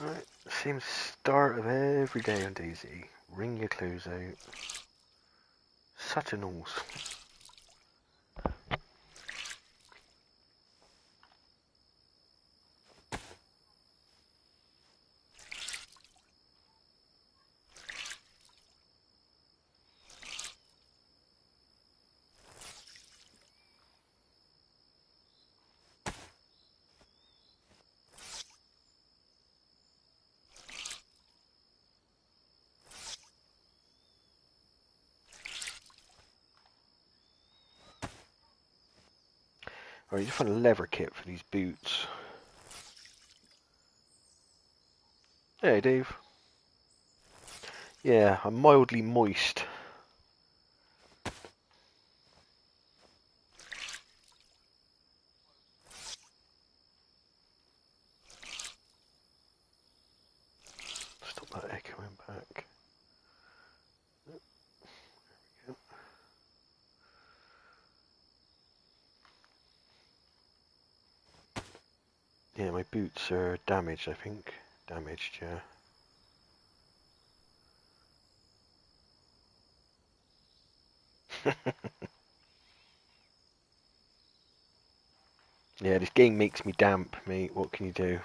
Right, same start of every day on DayZ. Wring your clothes out. Such a nose. Alright, you just find a leather kit for these boots. Hey, Dave. Yeah, I'm mildly moist. Stop that echoing back. Yeah, my boots are damaged, I think. Damaged, yeah. Yeah, this game makes me damp, mate. What can you do?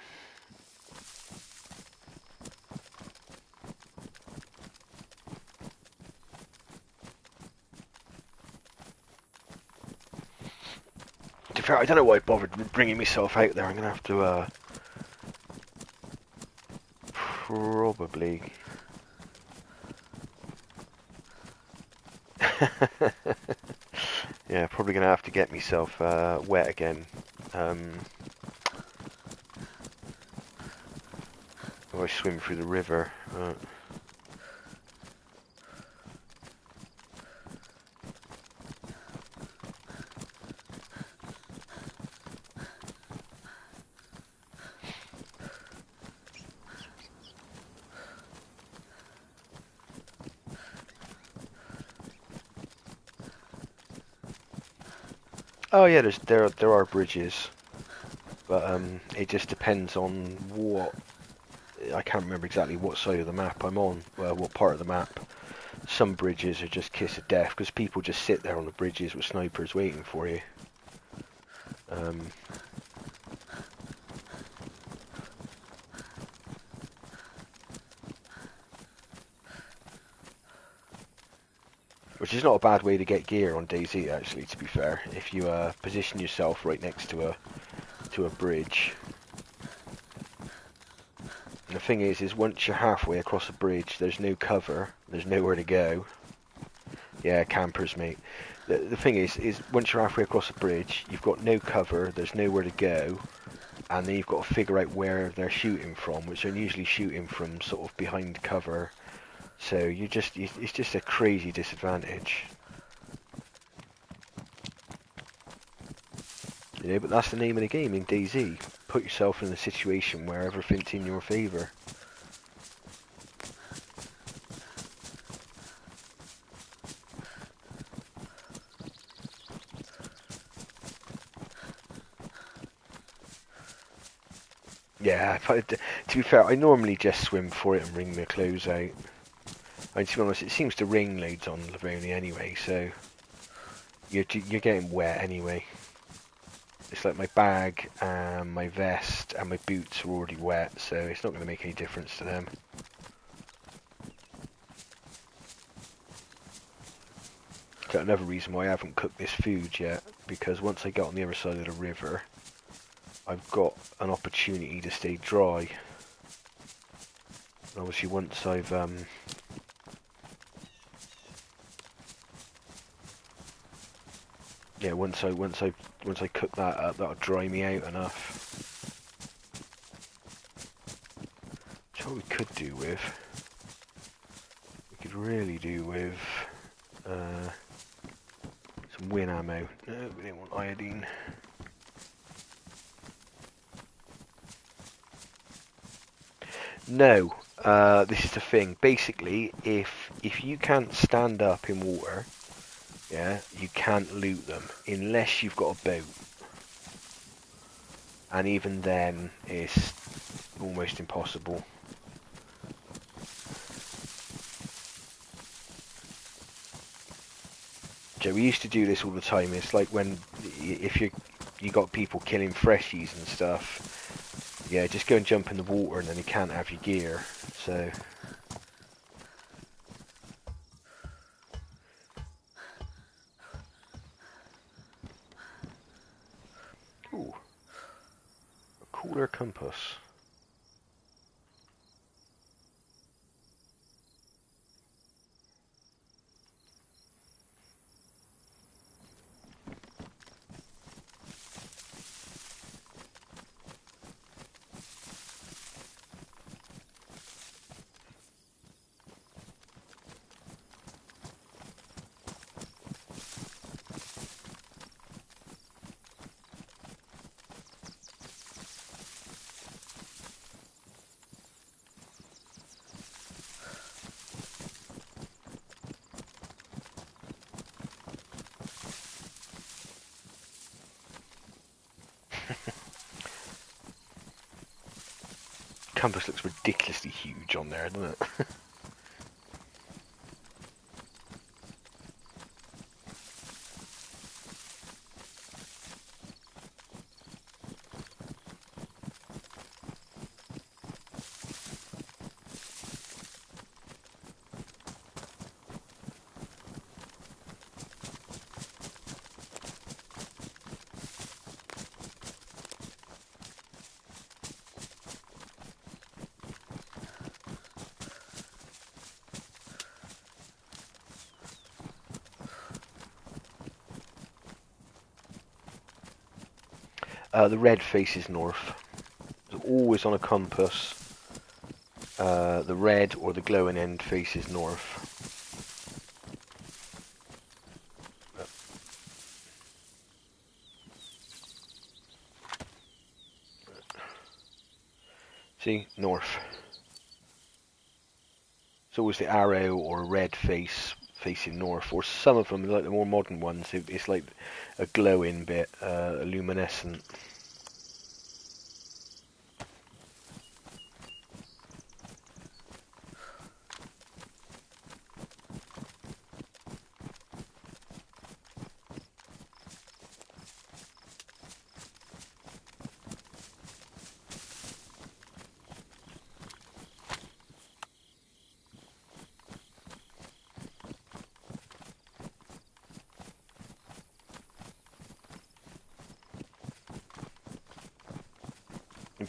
To be fair, I don't know why I bothered bringing myself out there. I'm gonna have to, probably. Yeah, probably gonna have to get myself wet again. If I swim through the river. Oh yeah, there are bridges, but it just depends on what. I can't remember exactly what side of the map I'm on, what part of the map. Some bridges are just kiss of death because people just sit there on the bridges with snipers waiting for you. Which is not a bad way to get gear on DayZ, actually. To be fair, if you position yourself right next to a bridge. And the thing is once you're halfway across a bridge, there's no cover, there's nowhere to go. Yeah, campers, mate. The thing is once you're halfway across a bridge, you've got no cover, there's nowhere to go, and then you've got to figure out where they're shooting from, which they're usually shooting from sort of behind cover. So it's just a crazy disadvantage. You know, but that's the name of the game in DayZ. Put yourself in a situation where everything's in your favour. Yeah, to be fair, I normally just swim for it and wring my clothes out. I mean, to be honest, it seems to rain loads on Livonia anyway, so you're getting wet anyway. It's like my bag and my vest and my boots are already wet, so it's not going to make any difference to them. So another reason why I haven't cooked this food yet, because once I get on the other side of the river, I've got an opportunity to stay dry. And obviously once I've yeah, once I cook that up, that'll dry me out enough. Which what we could do with, we could really do with some win ammo. No, we don't want iodine. No, this is the thing. Basically, if you can't stand up in water, yeah, you can't loot them unless you've got a boat. And even then, it's almost impossible. Joe, we used to do this all the time. It's like when if you got people killing freshies and stuff. Yeah, just go and jump in the water and then you can't have your gear. So. Ooh. A cooler compass. Compass looks ridiculously huge on there, doesn't it? The red faces north. So always on a compass. The red or the glowing end faces north. See? North. It's always the arrow or red face facing north, or some of them, like the more modern ones, it's like a glowing bit, a luminescent.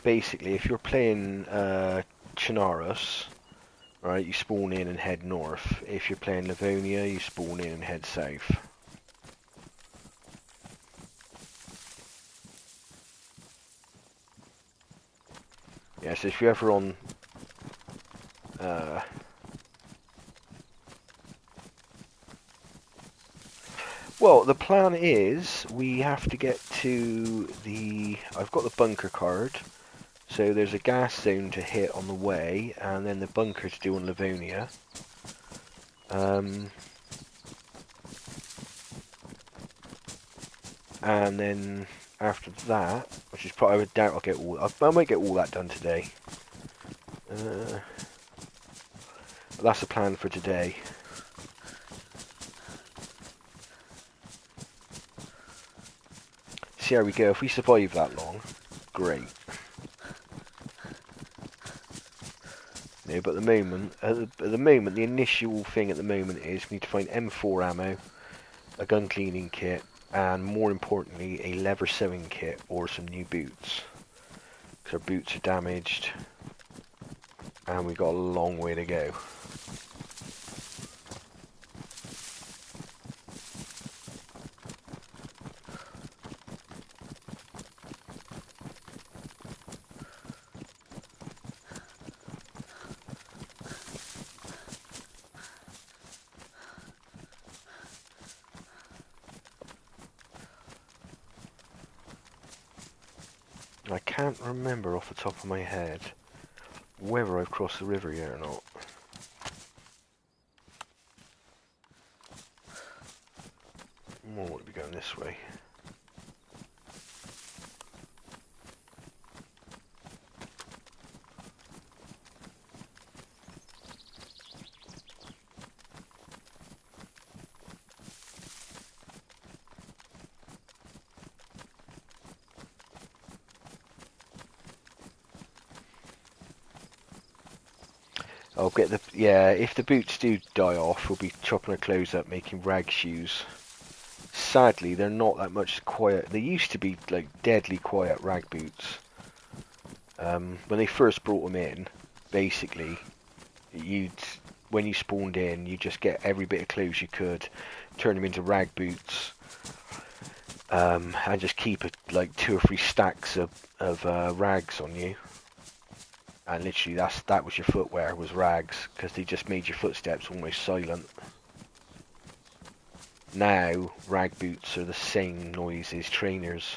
Basically, if you're playing Chernarus, right, you spawn in and head north. If you're playing Livonia, you spawn in and head south. Yeah, so if you're ever on... well, the plan is we have to get to the... I've got the bunker card. So there's a gas zone to hit on the way, and then the bunker to do on Livonia. And then after that, which is probably, I would doubt I'll get all... I might get all that done today. That's the plan for today. See how we go. If we survive that long, great. No, but at the moment, the initial thing at the moment is we need to find M4 ammo, a gun cleaning kit, and more importantly, a leather sewing kit or some new boots. Because our boots are damaged, and we've got a long way to go. I can't remember off the top of my head whether I've crossed the river yet or not. More would be going this way. I'll get the, yeah, if the boots do die off, we'll be chopping our clothes up, making rag shoes. Sadly, they're not that much quiet. They used to be like deadly quiet rag boots. When they first brought them in, basically, you'd, when you spawned in, you just get every bit of clothes you could, turn them into rag boots, and just keep like 2 or 3 stacks of rags on you. And literally, that was your footwear, was rags, because they just made your footsteps almost silent. Now, rag boots are the same noise as trainers.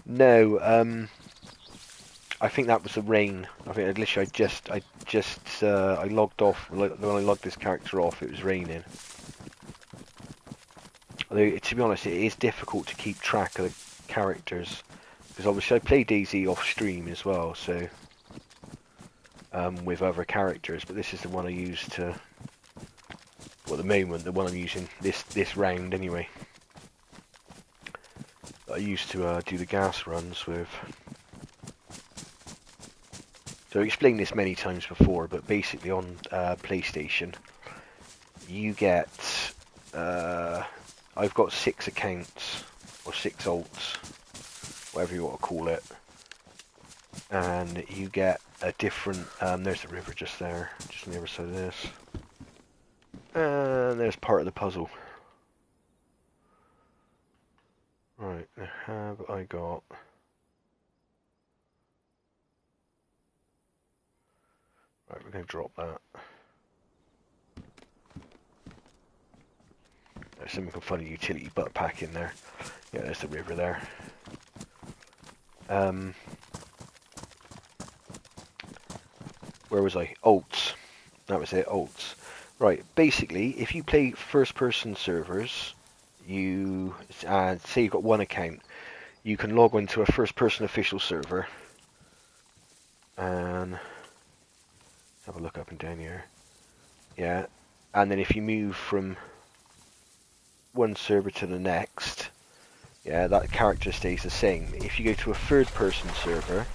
No, I think that was the rain. I think literally I logged off when I logged this character off. It was raining. Although to be honest, it is difficult to keep track of the characters because obviously I play DayZ off stream as well, so with other characters. But this is the one I use to, well, at the moment, the one I'm using this round anyway. I used to do the gas runs with. So I've explained this many times before, but basically on PlayStation, you get, I've got 6 accounts, or 6 alts, whatever you want to call it, and you get a different, there's the river just there, just on the other side of this, and there's part of the puzzle. Right, have I got... Right, we're going to drop that. There's some funny utility butt pack in there. Yeah, there's the river there. Where was I? Alts. That was it, alts. Right, basically, if you play first-person servers, you say you've got one account, you can log into a first-person official server, and have a look up and down here. Yeah, and then if you move from one server to the next, yeah, that character stays the same. If you go to a third-person server,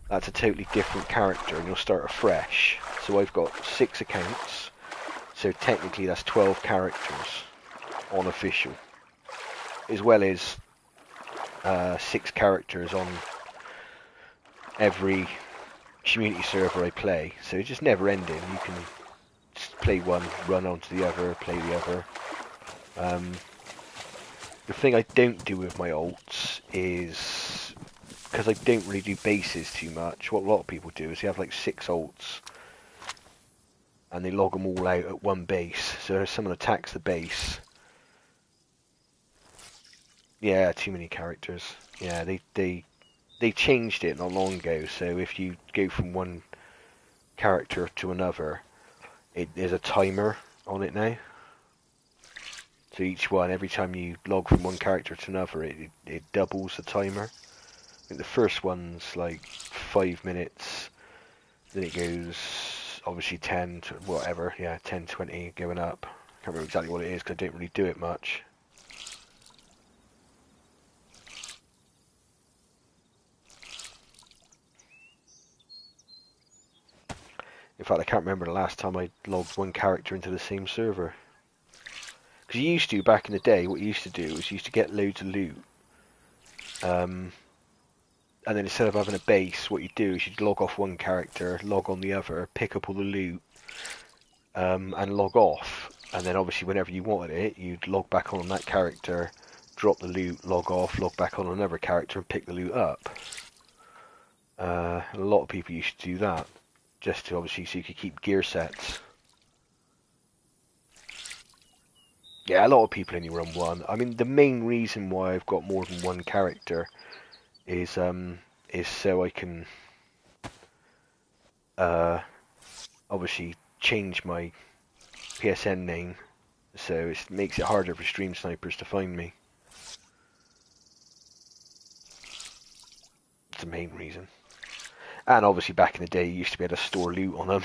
that's a totally different character, and you'll start afresh. So I've got 6 accounts, so technically that's 12 characters on official, as well as 6 characters on every community server I play. So it's just never ending. You can just play one, run on to the other, play the other. The thing I don't do with my alts is, because I don't really do bases too much, what a lot of people do is they have like 6 alts and they log them all out at one base. So if someone attacks the base, yeah, too many characters. Yeah, they changed it not long ago. So if you go from one character to another, there's a timer on it now. So each one, every time you log from one character to another, it doubles the timer. I think the first one's like 5 minutes, then it goes obviously 10 to whatever, yeah, 10, 20 going up. I can't remember exactly what it is because I don't really do it much. In fact, I can't remember the last time I logged one character into the same server. Because you used to, back in the day, what you used to do was you used to get loads of loot. And then instead of having a base, what you do is you'd log off one character, log on the other, pick up all the loot, and log off. And then obviously whenever you wanted it, you'd log back on that character, drop the loot, log off, log back on another character and pick the loot up. A lot of people used to do that, just to obviously so you could keep gear sets. Yeah, a lot of people only run one. I mean, the main reason why I've got more than one character is so I can obviously change my PSN name, so it makes it harder for stream snipers to find me. It's the main reason. And obviously back in the day you used to be able to store loot on them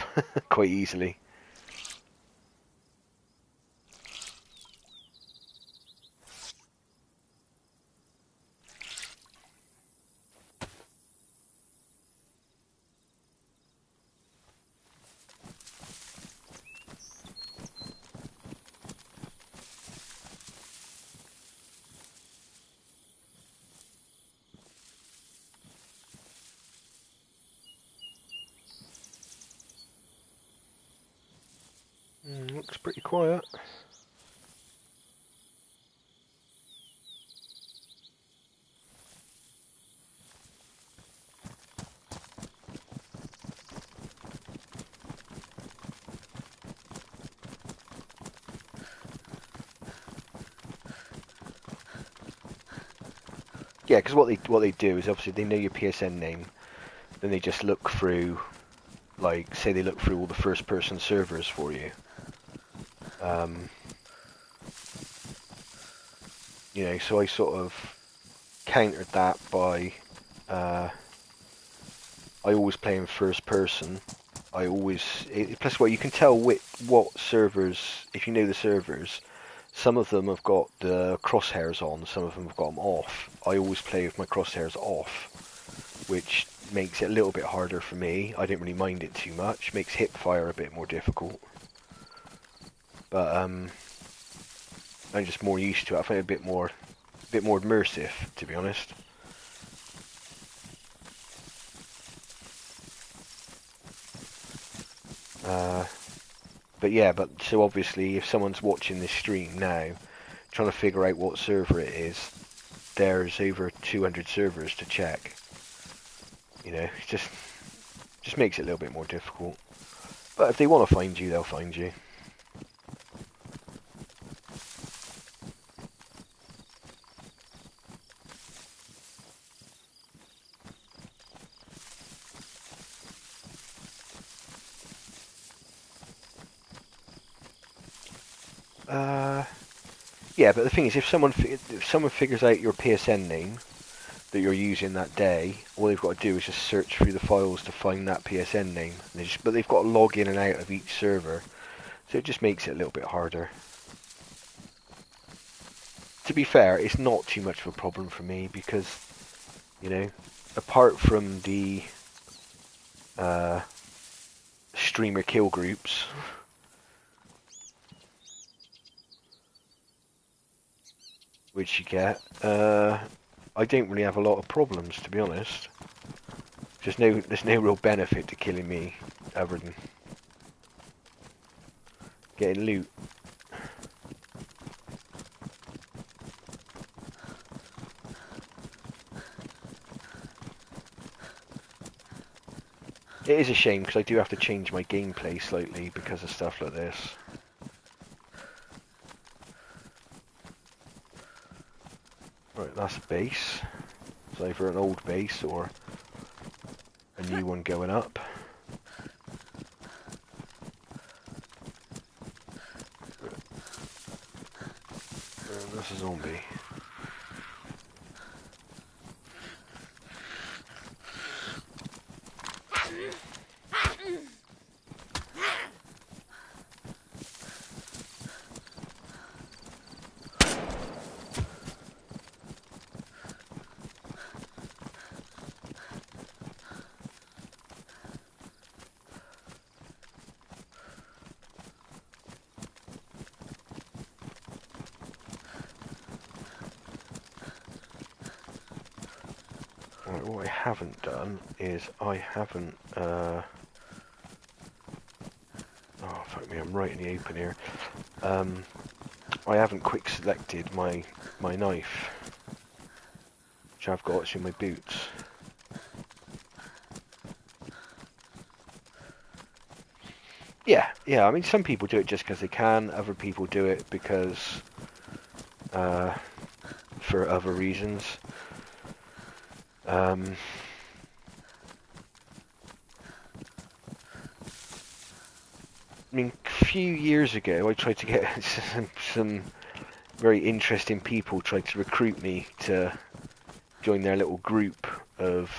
quite easily. looks pretty quiet. Yeah, because what they do is obviously they know your PSN name, then they just look through, like, say they look through all the first-person servers for you. You know, so I sort of countered that by, I always play in first person. Plus what you can tell what servers, if you know the servers, some of them have got the crosshairs on, some of them have got them off. I always play with my crosshairs off, which makes it a little bit harder for me. I don't really mind it too much. Makes hip fire a bit more difficult. But I'm just more used to it. I find it a bit more immersive, to be honest. But yeah, so obviously if someone's watching this stream now, trying to figure out what server it is, there's over 200 servers to check. You know, it just makes it a little bit more difficult. But if they want to find you, they'll find you. Yeah, but the thing is, if someone figures out your PSN name that you're using that day, all they've got to do is just search through the files to find that PSN name. But they've got to log in and out of each server, so it just makes it a little bit harder. To be fair, it's not too much of a problem for me because, you know, apart from the streamer kill groups, which you get, I don't really have a lot of problems, to be honest. There's no real benefit to killing me other than getting loot. It is a shame because I do have to change my gameplay slightly because of stuff like this. Right, that's a base. It's either an old base or a new one going up. And that's a zombie. Right, what I haven't done is I haven't, oh fuck me, I'm right in the open here. I haven't quick selected my knife, which I've got in my boots. Yeah, I mean some people do it just because they can, other people do it because, for other reasons. I mean, a few years ago, I tried to get some very interesting people tried to recruit me to join their little group of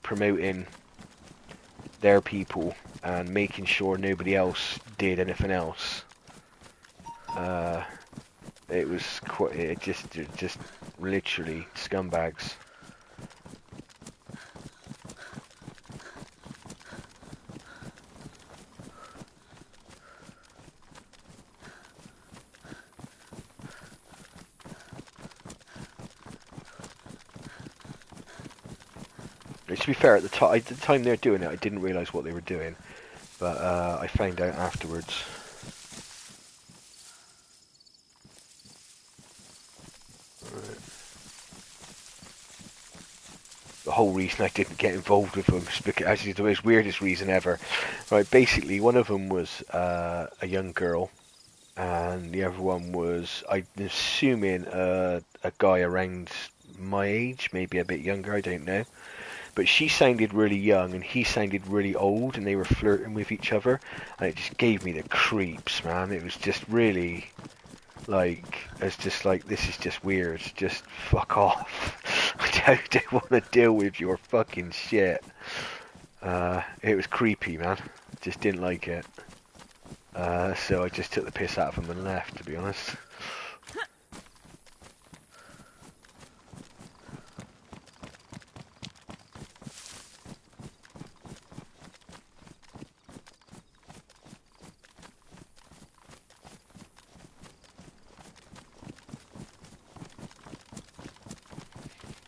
promoting their people and making sure nobody else did anything else. It was just literally scumbags. To be fair, at the time they were doing it, I didn't realise what they were doing, but I found out afterwards. the whole reason I didn't get involved with them is because actually the most weirdest reason ever. Right, basically one of them was a young girl, and the other one was, I'm assuming, a guy around my age, maybe a bit younger, I don't know. But she sounded really young, and he sounded really old, and they were flirting with each other, and it just gave me the creeps, man. It was just really, like, it's just like, this is just weird. Just fuck off. I don't want to deal with your fucking shit. It was creepy, man. Just didn't like it. So I just took the piss out of him and left, to be honest.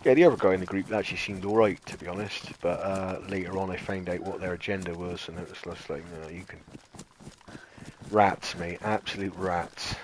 Yeah, the other guy in the group actually seemed alright, to be honest. But later on I found out what their agenda was, and it was just like, no, you can... Rats, mate. Absolute rats.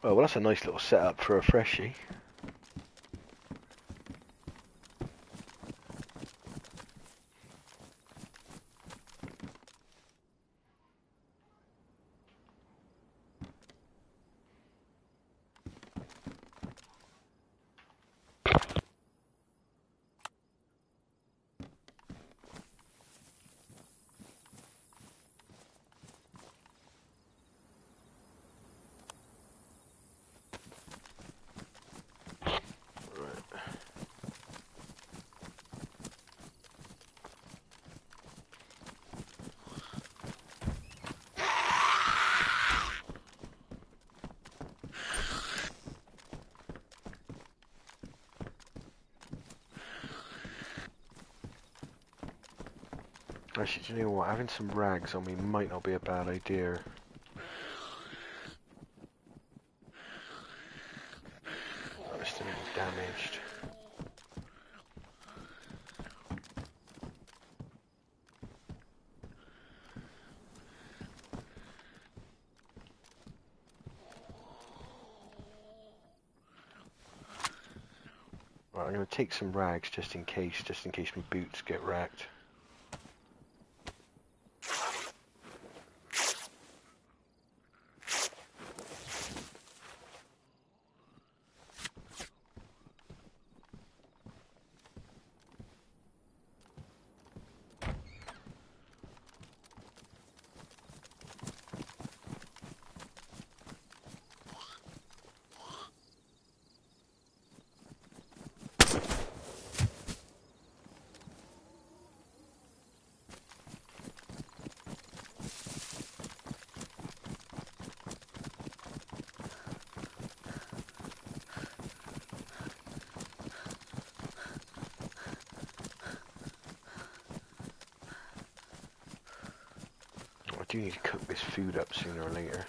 Oh, well, that's a nice little setup for a freshie. Actually, do you know what? Having some rags on me might not be a bad idea. Oh, it's still damaged. Right, I'm going to take some rags just in case my boots get wrecked. I do need to cook this food up sooner or later.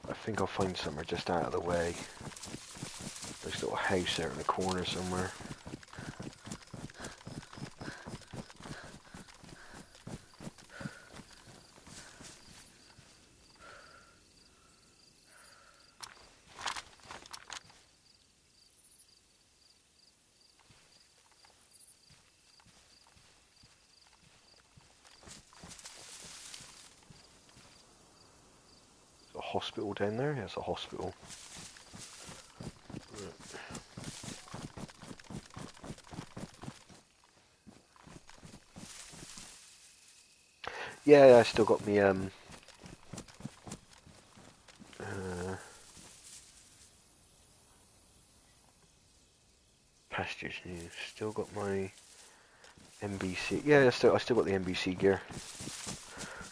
I think I'll find somewhere just out of the way. There's a little house out in the corner somewhere. hospital down there? Yeah, it's a hospital. Yeah, I still got me pastures news. Still got my NBC. Yeah, I still got the NBC gear.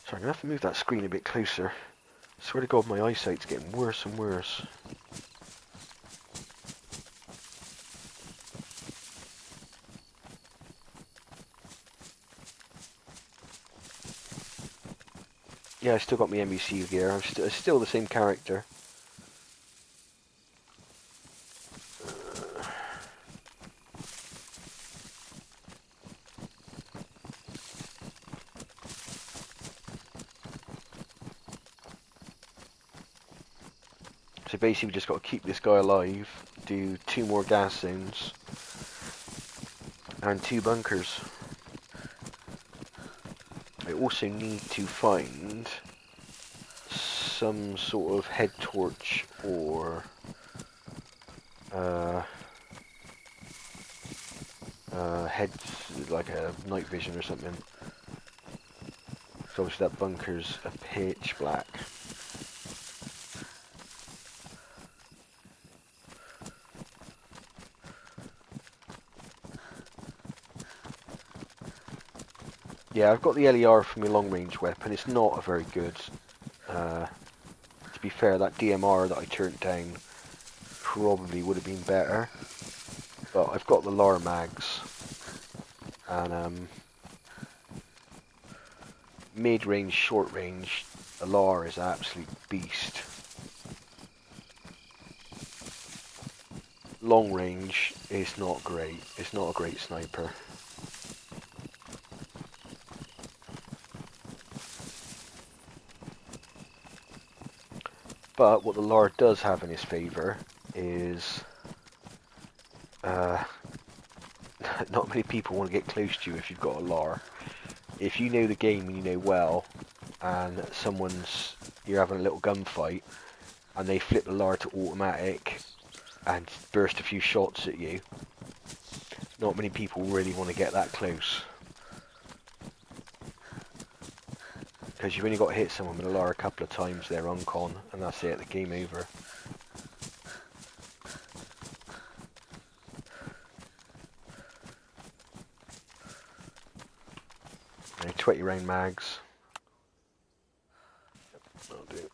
Sorry, I'm gonna have to move that screen a bit closer. I swear to God, my eyesight's getting worse and worse. Yeah, I still got my NBC gear. I'm still the same character. So basically, we just got to keep this guy alive, do 2 more gas zones, and 2 bunkers. I also need to find some sort of head torch or head, like a night vision or something. So obviously that bunker's a pitch black. Yeah, I've got the LER for my long range weapon. It's not a very good. To be fair, that DMR that I turned down probably would have been better. But I've got the LAR mags. And mid-range, short-range, the LAR is an absolute beast. Long range is not great. It's not a great sniper. But what the LAR does have in his favour is not many people want to get close to you if you've got a LAR. If you know the game and you know well, and you're having a little gunfight, and they flip the LAR to automatic and burst a few shots at you, not many people really want to get that close. Because you've only got to hit someone with a LAR a couple of times, they're uncon, and that's it, the game over. Now, 20 round mags. That'll do.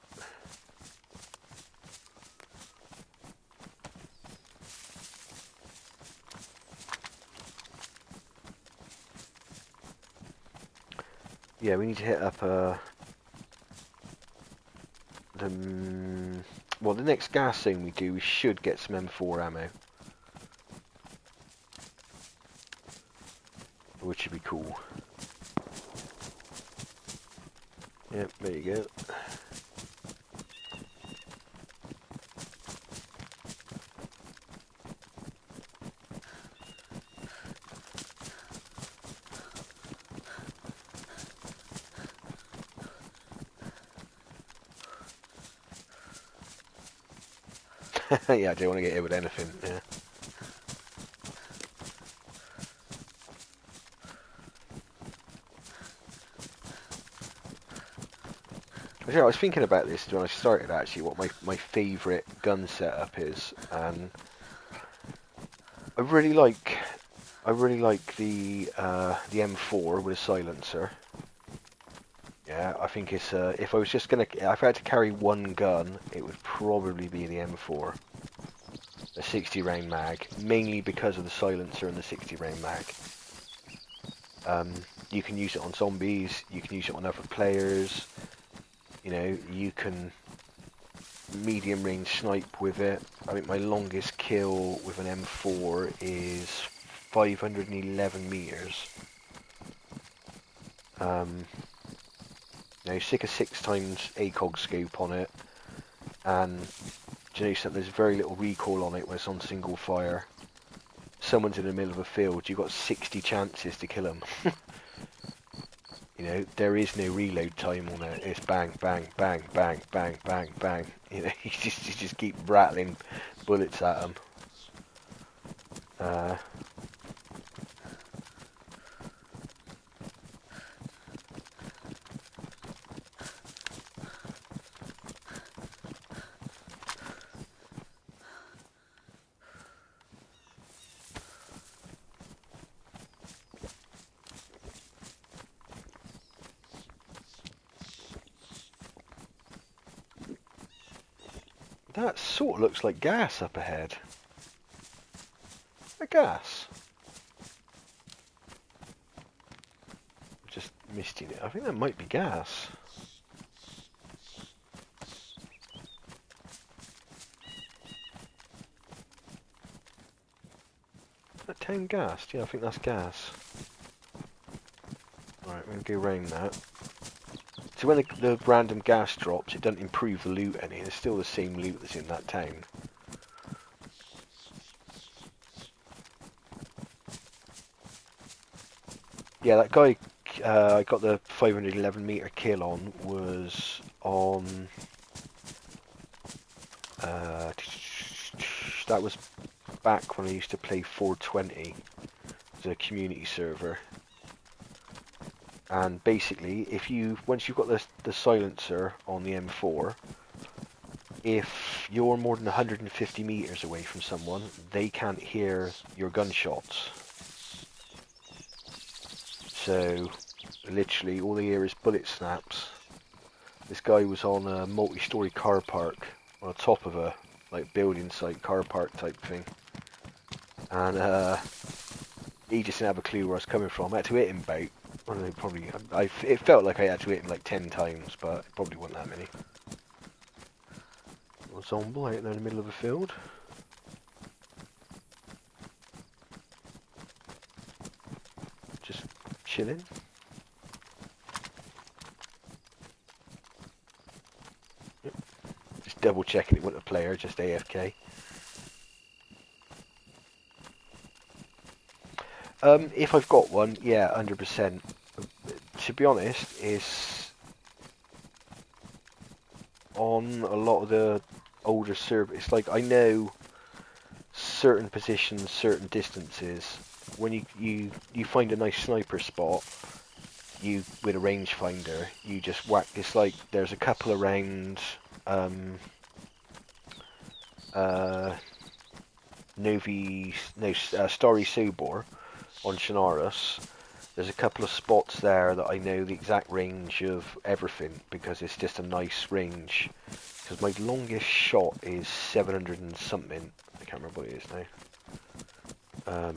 Yeah, we need to hit up the next gas zone we do, we should get some M4 ammo, which would be cool. Yep, there you go. Yeah, I don't want to get hit with anything, yeah. I was thinking about this when I started, actually, what my favourite gun setup is, and I really like the M4 with a silencer. Yeah, I think it's if I had to carry one gun, it would probably be the M4. A 60 round mag, mainly because of the silencer and the 60 round mag. You can use it on zombies, you can use it on other players, you know, you can medium range snipe with it. I think my longest kill with an M4 is 511 meters. Now, stick a 6x ACOG scope on it, and do you know something? There's very little recoil on it when it's on single fire. Someone's in the middle of a field, you've got 60 chances to kill them. You know, there is no reload time on it. It's bang, bang, bang, bang, bang, bang, bang. You know, you just keep rattling bullets at them. That sort of looks like gas up ahead. A gas. Just misting it. I think that might be gas. Is that town gas? Yeah, I think that's gas. Alright, we're going to go around that. So when the random gas drops, it doesn't improve the loot any. It's still the same loot that's in that town. Yeah, that guy I got the 511 meter kill on was on. That was back when I used to play 420, as a community server. And basically, once you've got the silencer on the M4, if you're more than 150 meters away from someone, they can't hear your gunshots. So, literally, all they hear is bullet snaps. This guy was on a multi-story car park on the top of a building site, car park type thing, and he just didn't have a clue where I was coming from. I had to hit him about, I don't know, probably. It felt like I had to hit him like 10 times, but it probably wasn't that many. A zombie out there in the middle of a field. Just chilling. Yep. Just double checking it wasn't a player, just AFK. If I've got one, yeah, 100%. To be honest, it's on a lot of the older servers. It's like I know certain positions, certain distances. When you find a nice sniper spot, you with a rangefinder, you just whack. It's like there's a couple around Starry Sobor on Chernarus. There's a couple of spots there that I know the exact range of everything because it's just a nice range. Because my longest shot is 700 and something. I can't remember what it is now.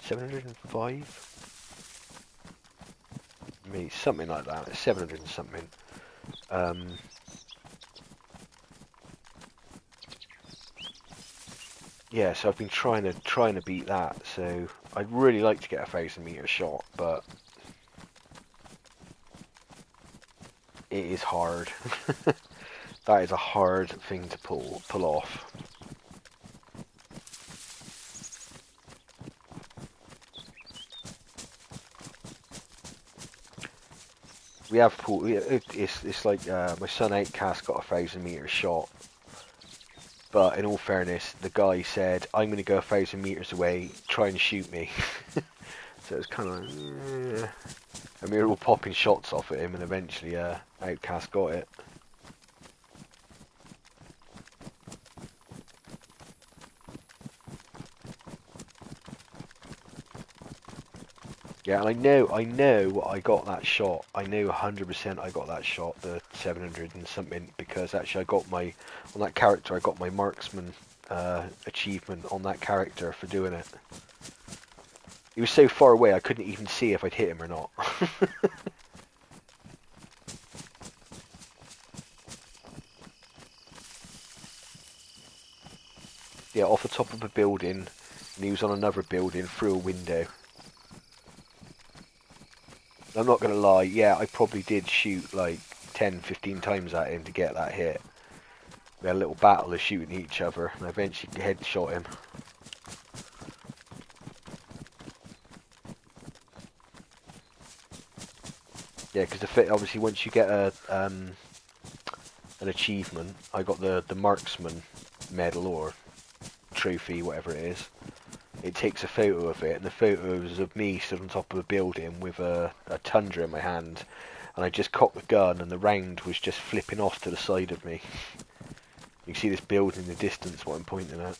705? Maybe something like that. It's 700 and something. Yeah, so I've been trying to beat that. So I'd really like to get a 1,000-meter shot, but it is hard. That is a hard thing to pull off. We have pulled. It's like my son Outcast got a 1,000-meter shot. But in all fairness, the guy said, "I'm going to go 1,000 meters away, try and shoot me." So it's kind of like, and we were all popping shots off at him, and eventually, Outcast got it. Yeah, and I know I got that shot. I know 100% I got that shot, the 700 and something, because actually on that character, I got my marksman achievement on that character for doing it. He was so far away, I couldn't even see if I'd hit him or not. Yeah, off the top of a building, and he was on another building through a window. I'm not going to lie, yeah, I probably did shoot like 10, 15 times at him to get that hit. We had a little battle of shooting each other, and I eventually headshot him. Yeah, because obviously once you get an achievement, I got the marksman medal or trophy, whatever it is. It takes a photo of it, and the photo is of me stood on top of a building with a tundra in my hand, and I just cocked the gun, and the round was just flipping off to the side of me. You can see this building in the distance, what I'm pointing at.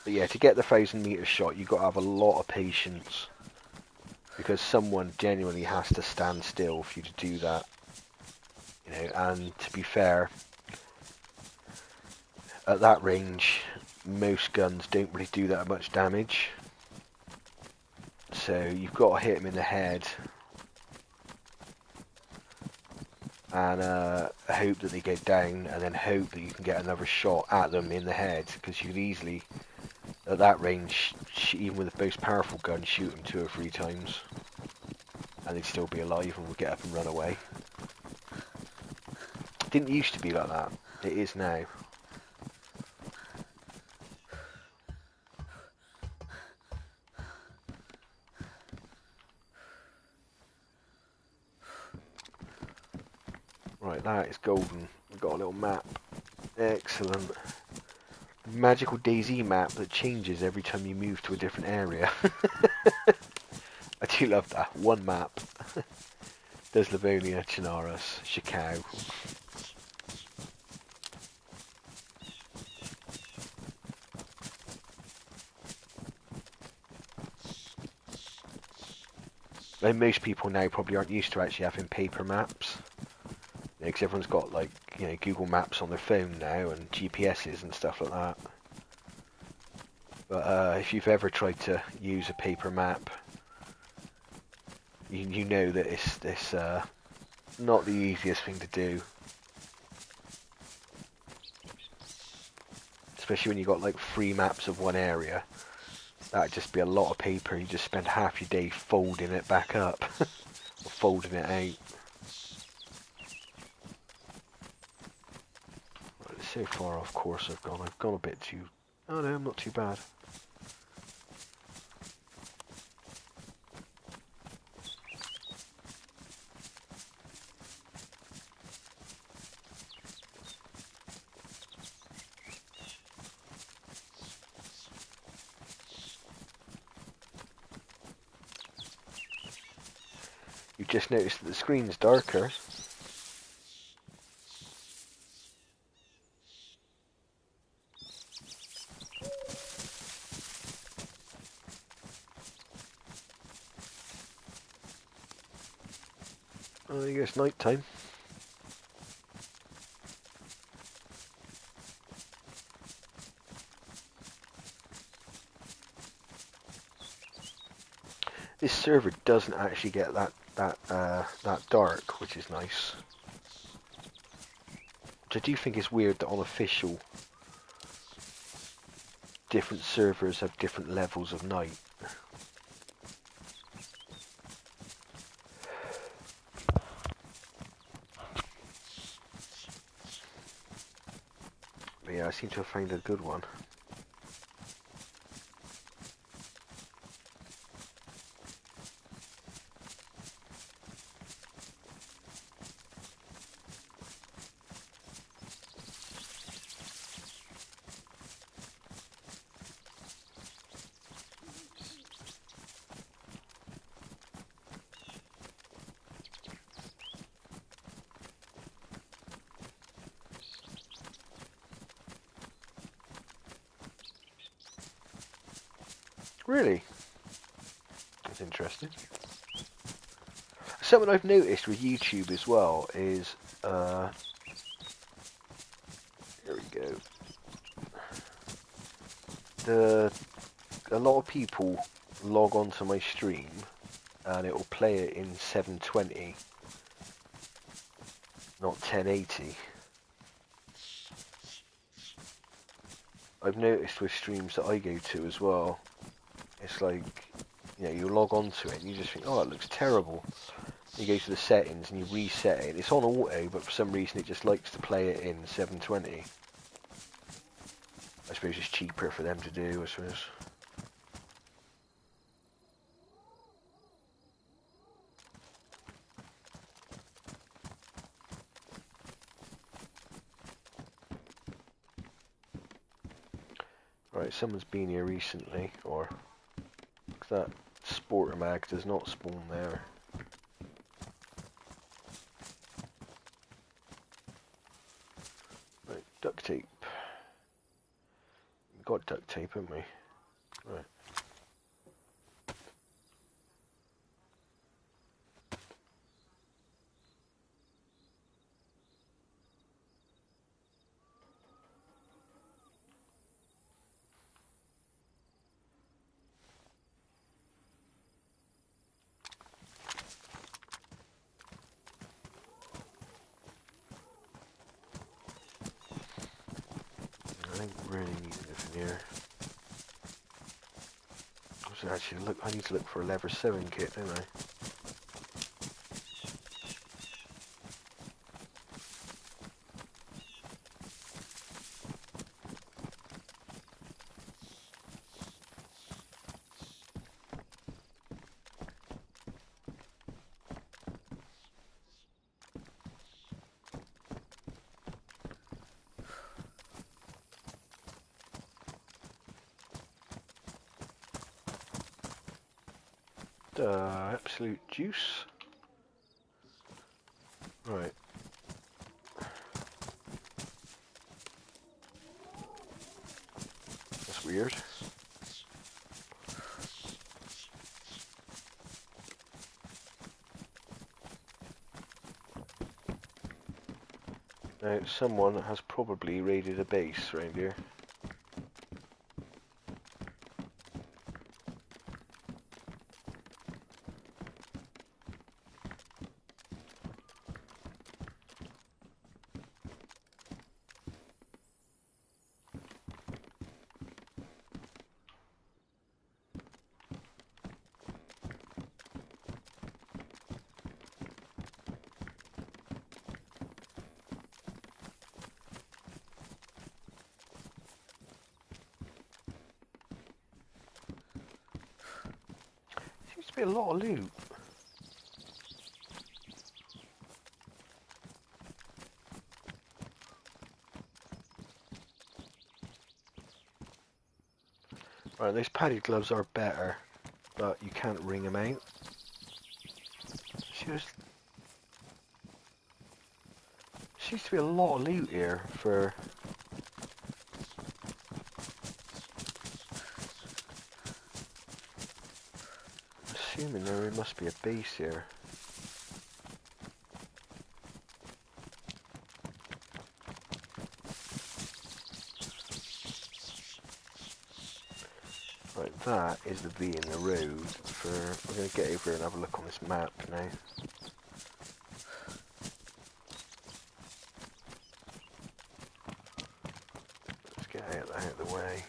But yeah, to get the 1,000-meter shot, you've got to have a lot of patience, because someone genuinely has to stand still for you to do that. You know, and to be fair, at that range, most guns don't really do that much damage. So you've got to hit them in the head and hope that they go down, and then hope that you can get another shot at them in the head, because you could easily, at that range, even with the most powerful gun, shoot them 2 or 3 times, and they'd still be alive and would get up and run away. It didn't used to be like that. It is now. Right, that is golden. We've got a little map. Excellent. Magical DayZ map that changes every time you move to a different area. I do love that. One map. There's Livonia, Chinaras, Chicao. And most people now probably aren't used to actually having paper maps. Because everyone's got, like, you know, Google Maps on their phone now and GPSs and stuff like that. But if you've ever tried to use a paper map, you know that it's not the easiest thing to do. Especially when you've got like 3 maps of one area. That'd just be a lot of paper. You just spend half your day folding it back up. Or folding it out. Right, so far off course I've gone. I've gone a bit too... Oh no, I'm not too bad. You've just noticed that the screen's darker. Oh, I guess night time. This server doesn't actually get that dark, which is nice. Which I do think is weird that on official, different servers have different levels of night. But yeah, I seem to have found a good one. Really? That's interesting. Something I've noticed with YouTube as well is, here we go. A lot of people log onto my stream and it will play it in 720, not 1080. I've noticed with streams that I go to as well, it's like You know, you log on to it and you just think, oh, it looks terrible. You go to the settings and you reset it. It's on auto, but for some reason it just likes to play it in 720. I suppose it's cheaper for them to do, I suppose. Right, someone's been here recently, or that Sporter Mag does not spawn there. Right, duct tape. We've got duct tape, haven't we? Right. I don't really need anything here. So actually, look, I need to look for a lever sewing kit, don't I? Absolute juice. Right. That's weird. Now, someone has probably raided a base around here. Seems to be a lot of loot. Right, those padded gloves are better, but you can't wring them out. Seems to be a lot of loot here for... Assuming there must be a base here. Right, that is the V in the road for... We're going to get over and have a look on this map now. Let's get out of the way.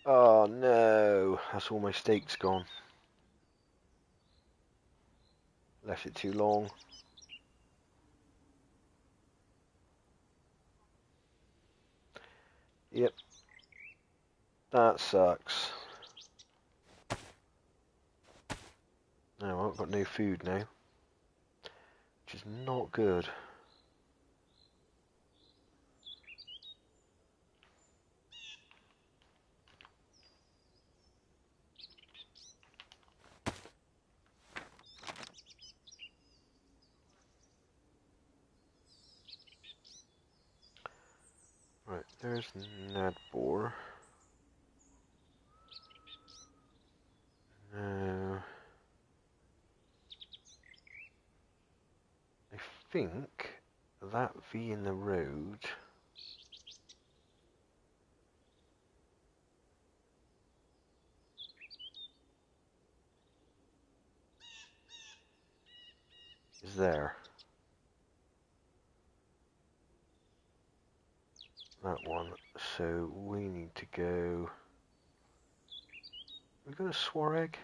Oh no, that's all my steaks gone. Left it too long. Yep. That sucks. No, I've got no food now. Which is not good. Right, there's Nadbor. No. I think that V in the road is there. That one. So we need to go. We got a Swareg.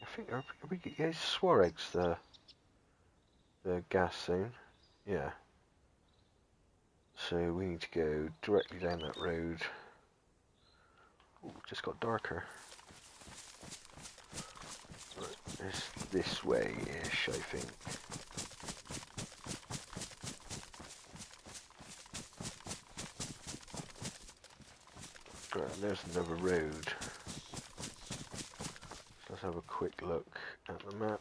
I think are we yeah, Swareg's the gas zone. Yeah. So we need to go directly down that road. Ooh, just got darker. Right, it's this way-ish, I think. Right, there's another road. Let's have a quick look at the map.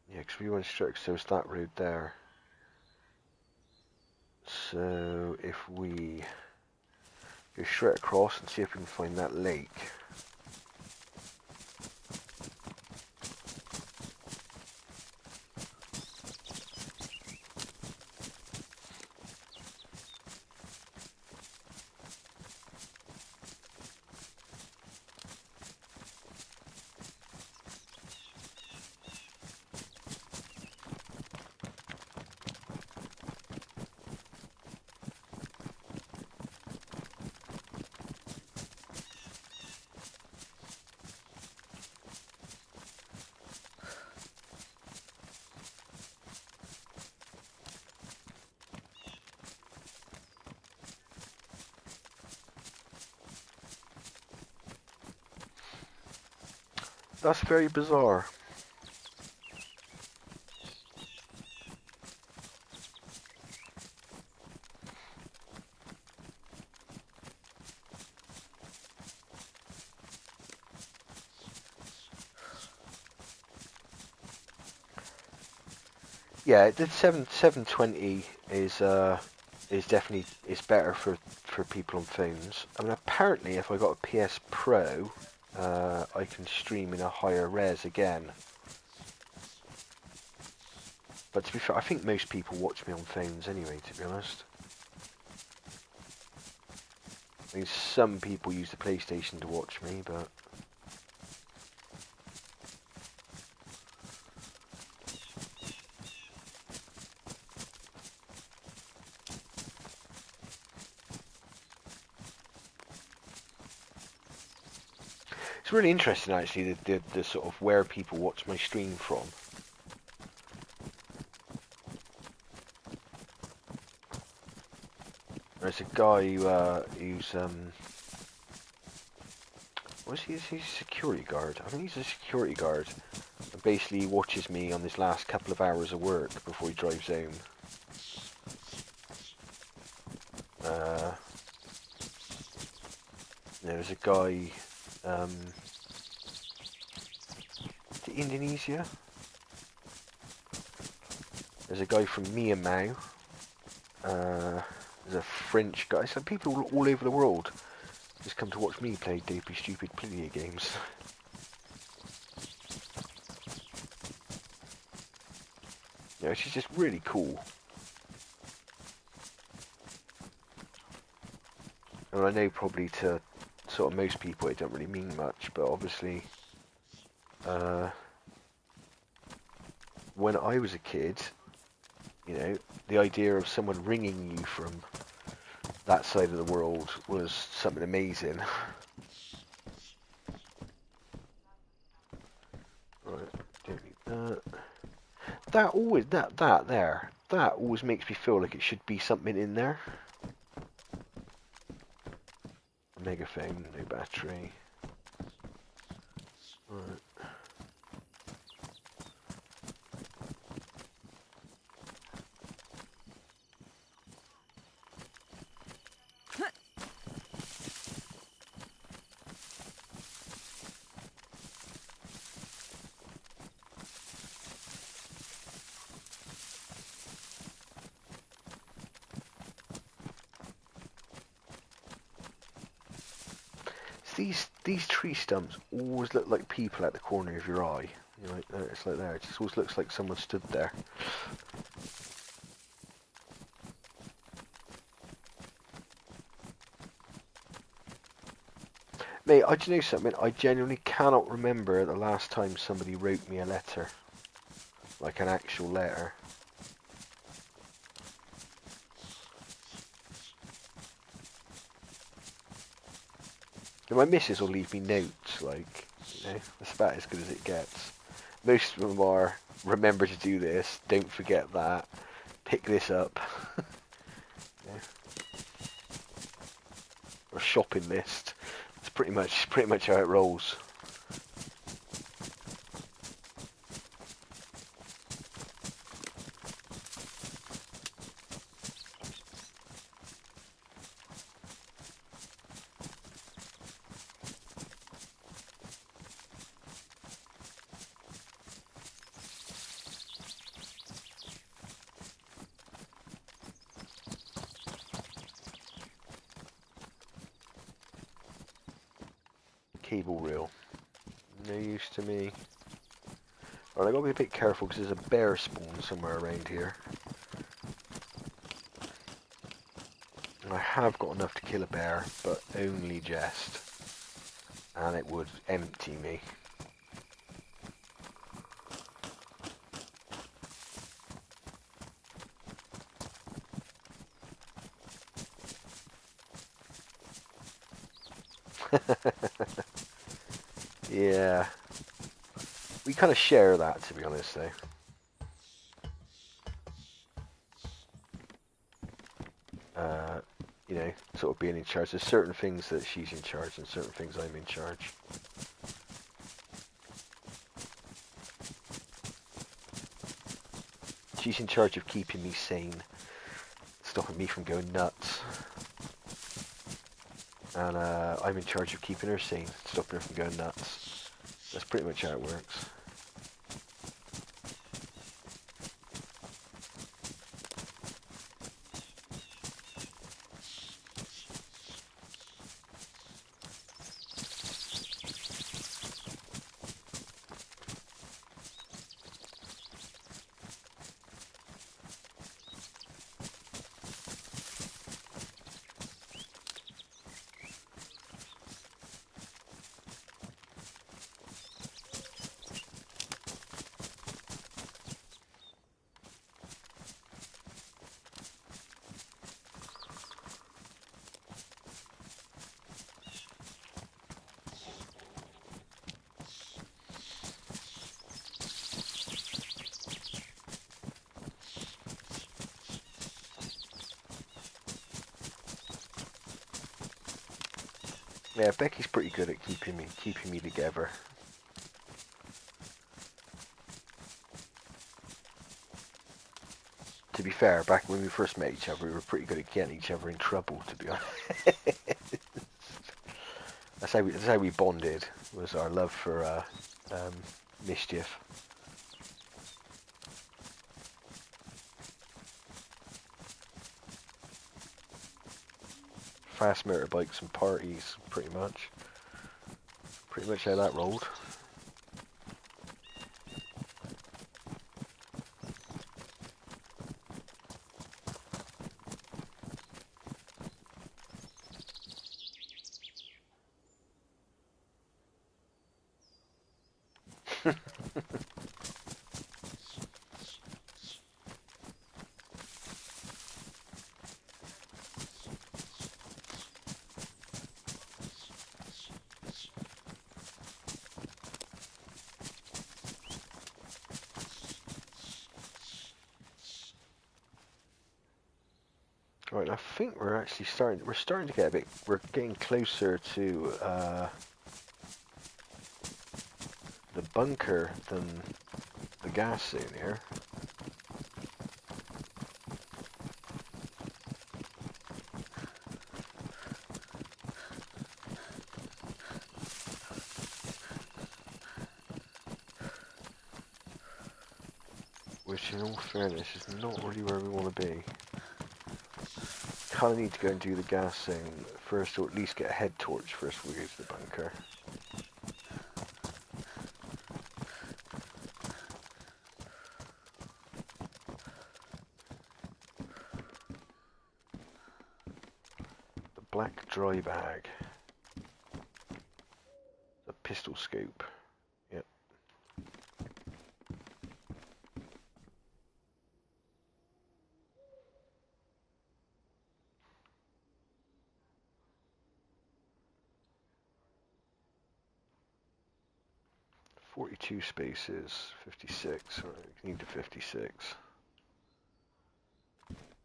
Yeah, because we went straight, so it's that road there. So if we go straight across and see if we can find that lake. That's very bizarre. Yeah, the 720 is definitely better for people on phones. I mean, apparently, if I got a PS Pro, I can stream in a higher res again. But to be fair, I think most people watch me on phones anyway. To be honest, I mean, some people use the PlayStation to watch me, but. It's really interesting, actually, the sort of where people watch my stream from. There's a guy who's what's he? He's a security guard. I think he's a security guard. And basically, he watches me on this last couple of hours of work before he drives home. There's a guy to Indonesia. There's a guy from Myanmar. There's a French guy. So people all over the world just come to watch me play dopey, stupid video games. Yeah, which is just really cool. And I know probably to sort of most people it don't really mean much, but obviously when I was a kid, you know, the idea of someone ringing you from that side of the world was something amazing. Right, don't need that. That always makes me feel like it should be something in there. Megaphone, no battery. Right. These tree stumps always look like people at the corner of your eye. You know, it's like there. It just always looks like someone stood there. Mate, I do you know something? I genuinely cannot remember the last time somebody wrote me a letter. Like an actual letter. And my missus will leave me notes, like, you know, that's about as good as it gets. Most of them are, remember to do this, don't forget that, pick this up. Yeah. Or a shopping list. It's pretty much how it rolls. Cable reel. No use to me. Alright, I gotta be a bit careful because there's a bear spawn somewhere around here. And I have got enough to kill a bear, but only just. And it would empty me. Yeah. We kind of share that, to be honest, though. You know, sort of being in charge. There's certain things that she's in charge and certain things I'm in charge. She's in charge of keeping me sane, stopping me from going nuts. And I'm in charge of keeping her sane, stopping her from going nuts. That's pretty much how it works. Yeah, Becky's pretty good at keeping me together. To be fair, back when we first met each other, we were pretty good at getting each other in trouble, to be honest. That's how we bonded, was our love for mischief. Fast motorbikes and parties, pretty much. Pretty much how that rolled. Right, I think we're actually starting to get a bit, we're getting closer to the bunker than the gas zone here. Which in all fairness is not really where we want to be. Kind of need to go and do the gas zone first, or at least get a head torch first before we go to the bunker. The black dry bag. pistol scope. Yep. "42 spaces, 56. Right, we need to 56.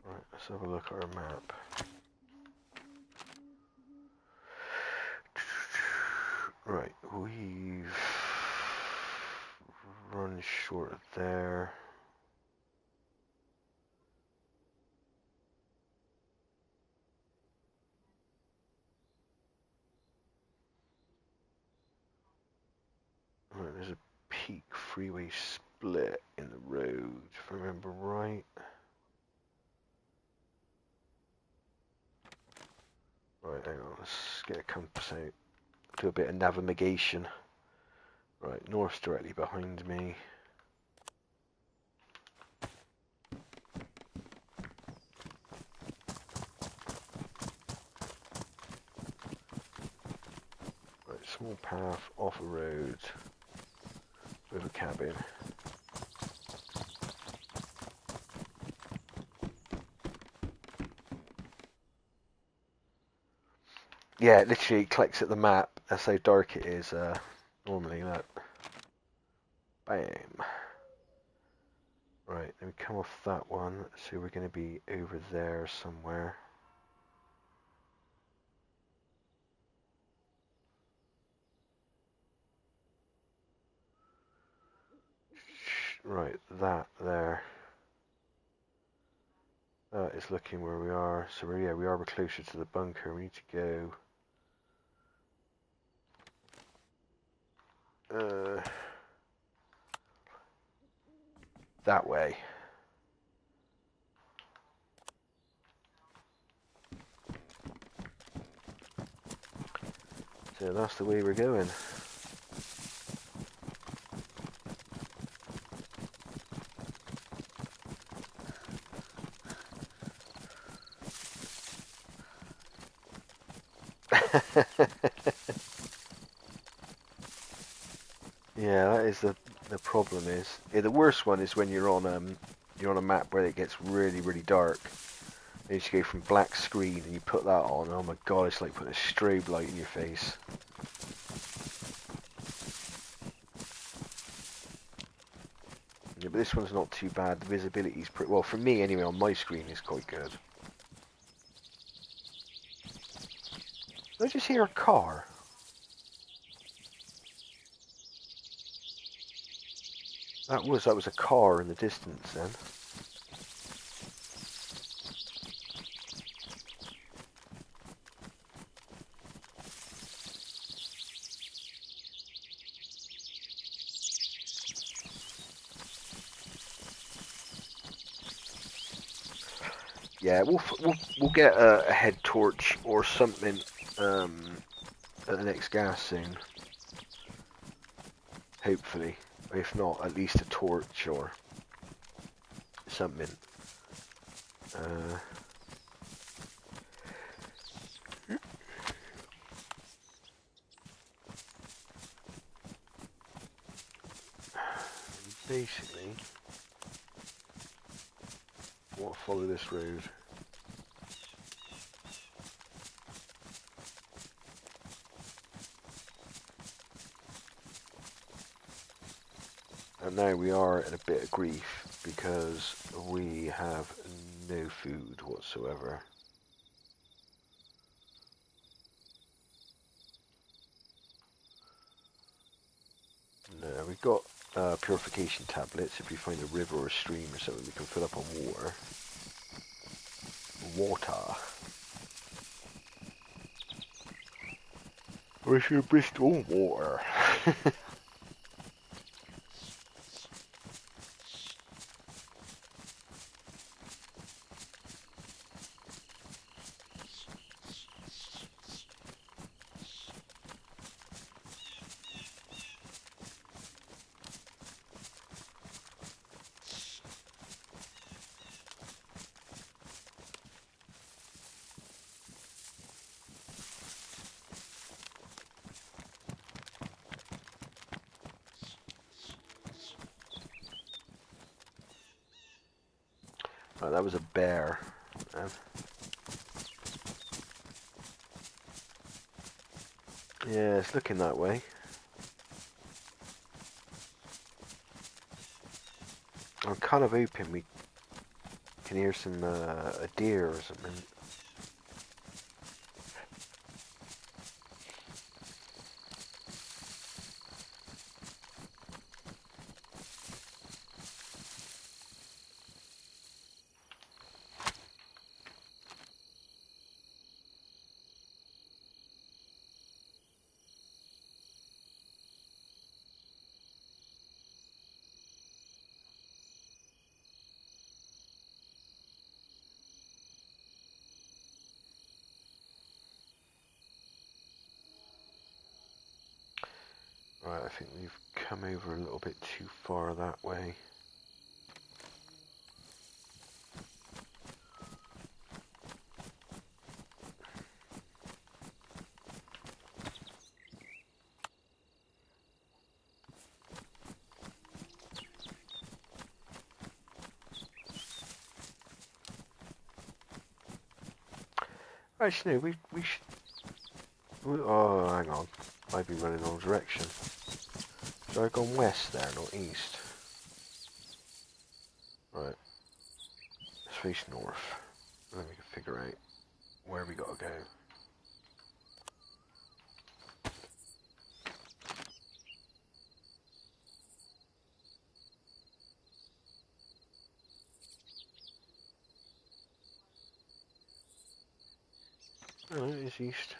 Right, let's have a look at our map. Right, we've run short there. Right, there's a peak freeway split in the road, if I remember right. Right, hang on, let's get a compass out. Do a bit of navigation. Right, north's directly behind me. Right, small path off a road with a cabin. Yeah, it literally clicks at the map. That's how dark it is normally. Look. Bam. Right, then we come off that one, so we're going to be over there somewhere. Right, that there. That is looking where we are. So we're closer to the bunker. We need to go that way. So that's the way we're going. Yeah, that is the problem is. Yeah, the worst one is when you're on a map where it gets really, really dark. And you just go from black screen and you put that on. Oh my god, it's like putting a strobe light in your face. Yeah, but this one's not too bad. The visibility's pretty well for me anyway. On my screen, is quite good. Did I just hear a car? That was a car in the distance then. Yeah, we'll get a head torch or something at the next gas soon. Hopefully, if not, at least a torch or something. Basically, we'll follow this road. And now we are in a bit of grief because we have no food whatsoever. No, we've got purification tablets. If we find a river or a stream or something, we can fill up on water. Water. Where's your Bristol water? Oh, that was a bear. Yeah, it's looking that way. I'm kind of hoping we can hear some a deer or something. Right, I think we've come over a little bit too far that way. Actually, no, we should... oh, hang on. I've been running the wrong direction. So I've gone west there, not east. Right. Let's face north. Then we can figure out where we gotta go. Oh, it is east.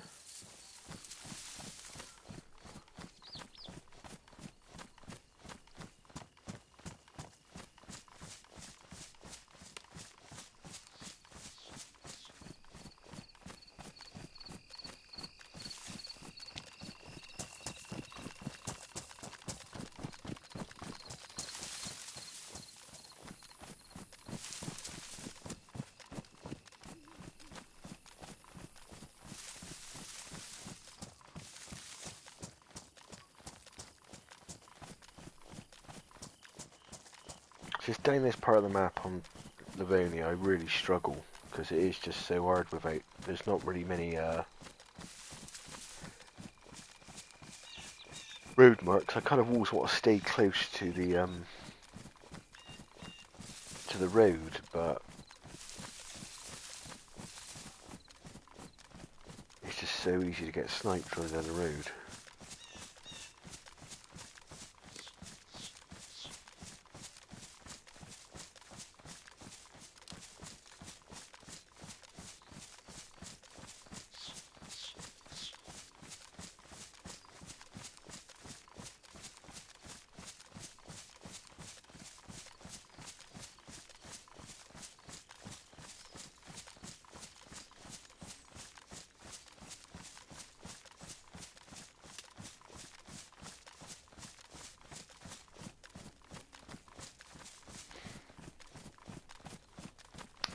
Just down this part of the map on Livonia, I really struggle because it is just so hard without. There's not really many road marks. I kind of always want to stay close to the road, but it's just so easy to get sniped further down the road.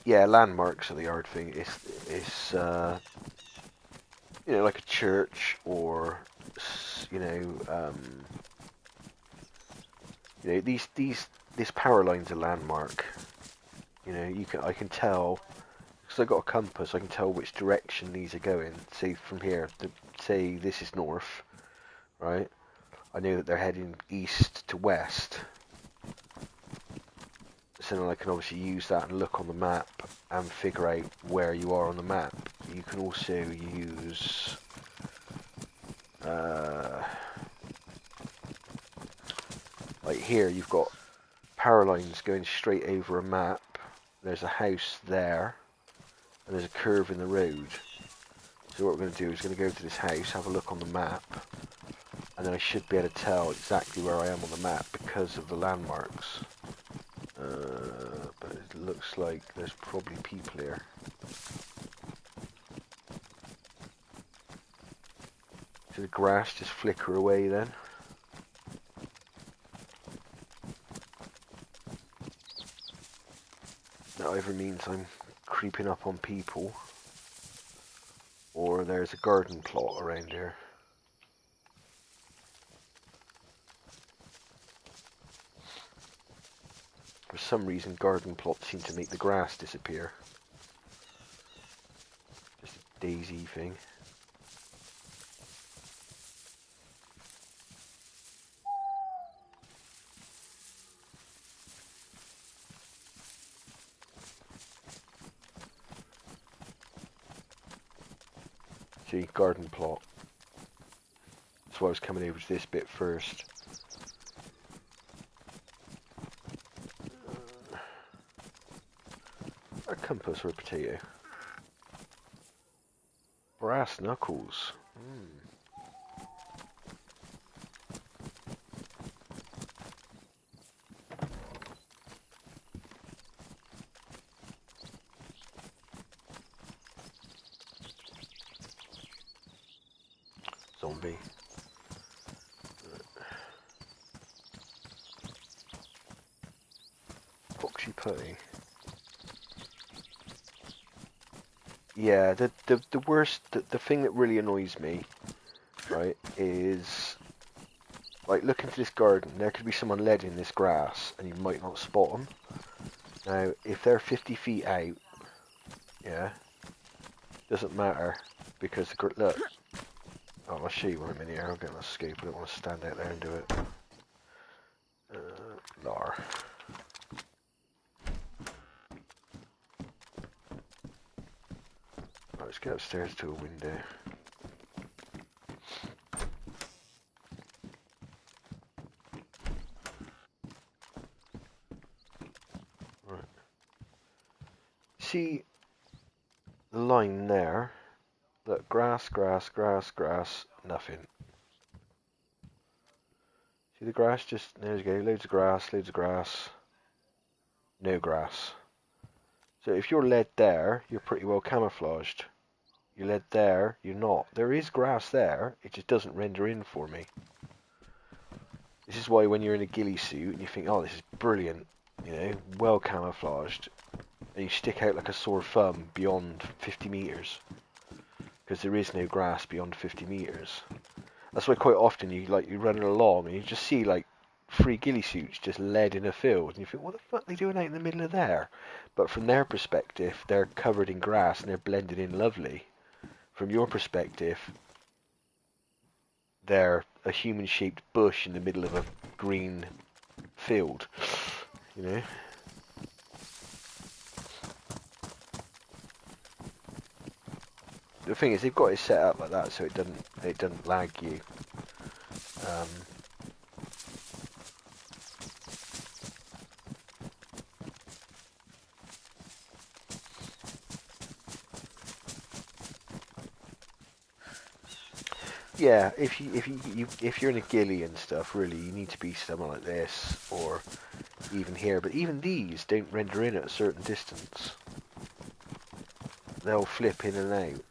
Yeah, landmarks are the hard thing. It's you know, like a church or you know this power line's a landmark. You know, I can tell because I got a compass. I can tell which direction these are going. Say from here, say this is north, right? I know that they're heading east to west. So then I can obviously use that and look on the map and figure out where you are on the map. You can also use like here you've got power lines going straight over a map. There's a house there and there's a curve in the road. So what we're going to do is going to go to this house, have a look on the map, and then I should be able to tell exactly where I am on the map because of the landmarks. But it looks like there's probably people here. So the grass just flicker away then. That either means I'm creeping up on people, or there's a garden plot around here. For some reason garden plots seem to make the grass disappear. Just a DayZ thing. See, garden plot. That's why I was coming over to this bit first. A compass or a potato? Brass knuckles. Zombie. Foxy putty. Yeah, the worst, the thing that really annoys me, right, is, like, look into this garden. There could be someone led in this grass, and you might not spot them. Now, if they're 50 feet out, yeah, doesn't matter, because, look, oh, I'll show you one in a minute here. I'll get an escape. I don't want to stand out there and do it. Lar. Right, let's get upstairs to a window. Right. See the line there? Look, grass, grass, grass, grass, nothing. See the grass? Just, there you go, loads of grass, no grass. So if you're led there, you're pretty well camouflaged. You're led there, you're not. There is grass there, it just doesn't render in for me. This is why when you're in a ghillie suit and you think, oh, this is brilliant, you know, well camouflaged, and you stick out like a sore thumb beyond 50 meters. Because there is no grass beyond 50 meters. That's why quite often you run along and you just see like 3 ghillie suits just led in a field, and you think, what the fuck are they doing out in the middle of there? But from their perspective, they're covered in grass and they're blended in lovely. From your perspective, they're a human-shaped bush in the middle of a green field, you know. The thing is, they've got it set up like that so it doesn't lag you. Yeah, if you're in a ghillie and stuff, really, you need to be somewhere like this, or even here. But even these don't render in at a certain distance. They'll flip in and out.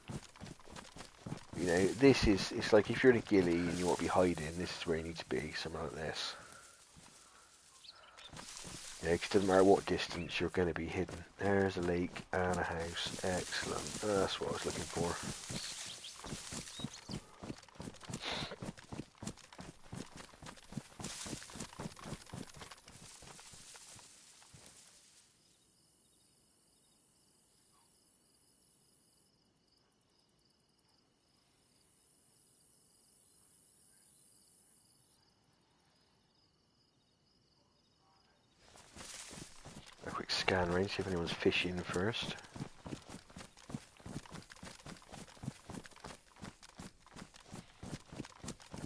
You know, it's like if you're in a ghillie and you want to be hiding, this is where you need to be, somewhere like this. Yeah, because it doesn't matter what distance you're going to be hidden. There's a lake and a house. Excellent. That's what I was looking for. A quick scan range, see if anyone's fishing first.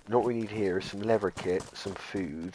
And what we need here is some leather kit, some food.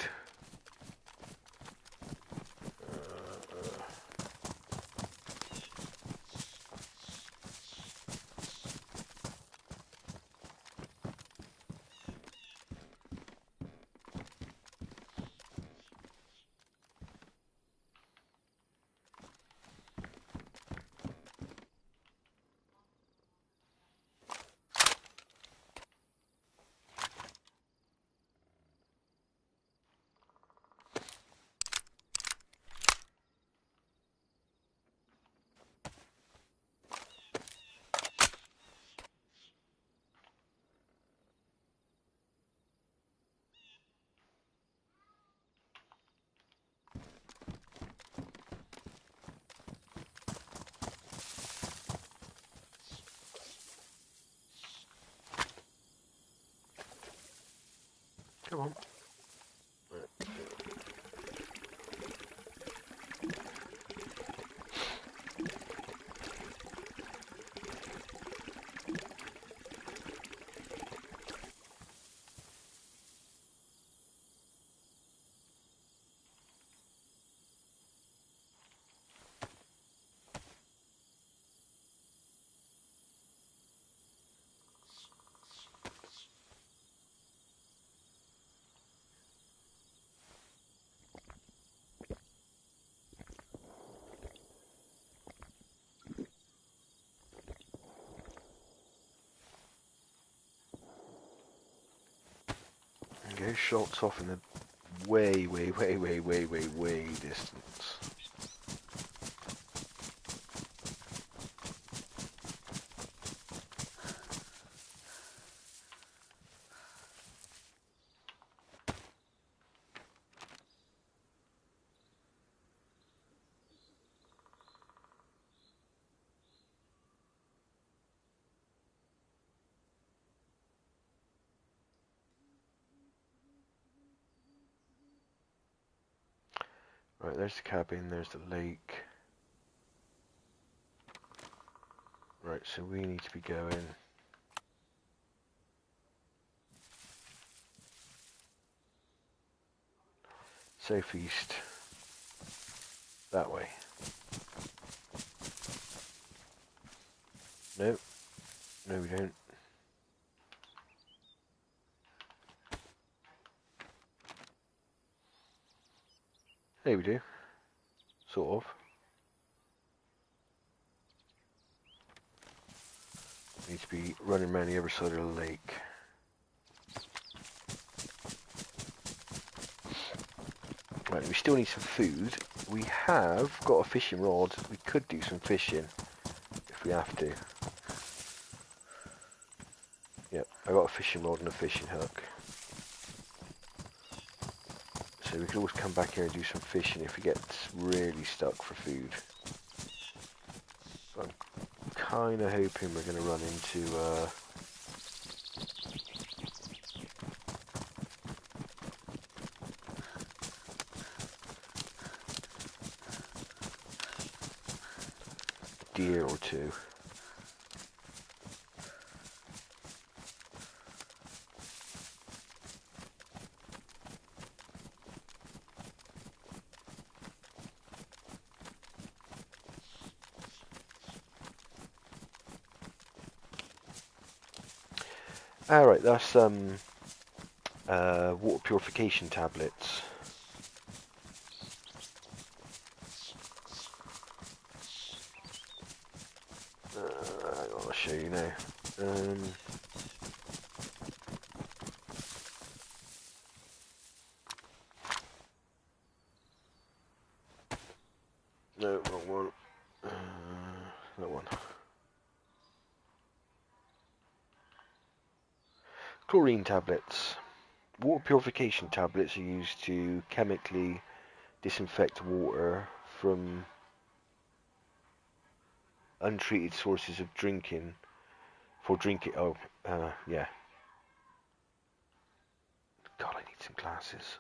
go, shots off in the way distance. Right, there's the cabin, there's the lake. Right, so we need to be going southeast, that way. No, no we don't. There we do, sort of. Need to be running around the other side of the lake. Right, we still need some food. We have got a fishing rod. We could do some fishing if we have to. Yep, I got a fishing rod and a fishing hook. So we could always come back here and do some fishing if we get really stuck for food. But I'm kind of hoping we're going to run into a deer or two. Alright, that's water purification tablets. I'll show you now. No, wrong one. That one. Chlorine tablets. Water purification tablets are used to chemically disinfect water from untreated sources of drinking. For drinking. Oh, yeah. God, I need some glasses.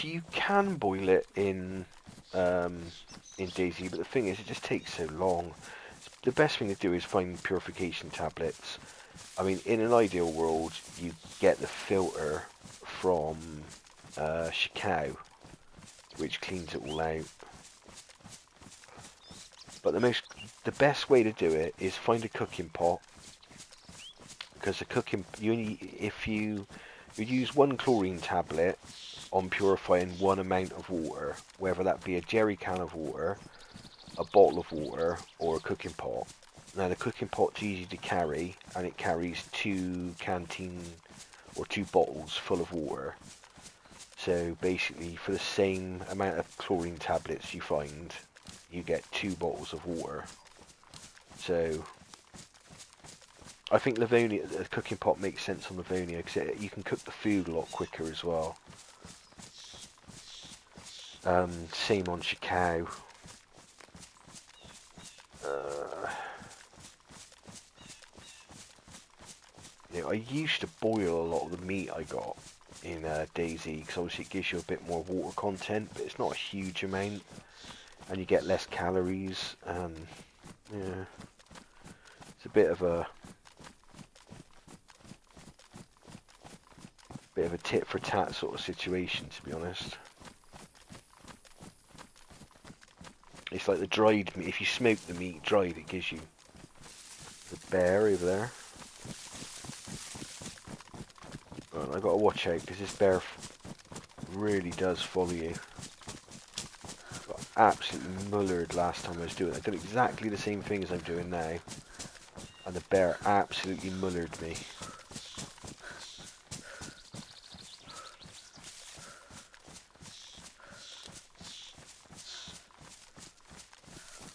You can boil it in DayZ, but the thing is, it just takes so long. The best thing to do is find purification tablets. I mean, in an ideal world, you get the filter from Shikao, which cleans it all out. But the best way to do it is find a cooking pot, because if you use one chlorine tablet on purifying one amount of water, whether that be a jerry can of water, a bottle of water, or a cooking pot. Now the cooking pot's easy to carry, and it carries 2 canteen or 2 bottles full of water. So basically, for the same amount of chlorine tablets you find, you get 2 bottles of water. So I think Livonia, the cooking pot makes sense on Livonia, because you can cook the food a lot quicker as well. Same on Shikao. I used to boil a lot of the meat I got in DayZ, because obviously it gives you a bit more water content, but it's not a huge amount, and you get less calories. Yeah, it's a bit of a tit for tat sort of situation, to be honest. It's like the dried meat. If you smoke the meat dried, it gives you the bear over there. Right, I've got to watch out, because this bear really does follow you. absolutely mullered last time I was doing it. I did exactly the same thing as I'm doing now, and the bear absolutely mullered me.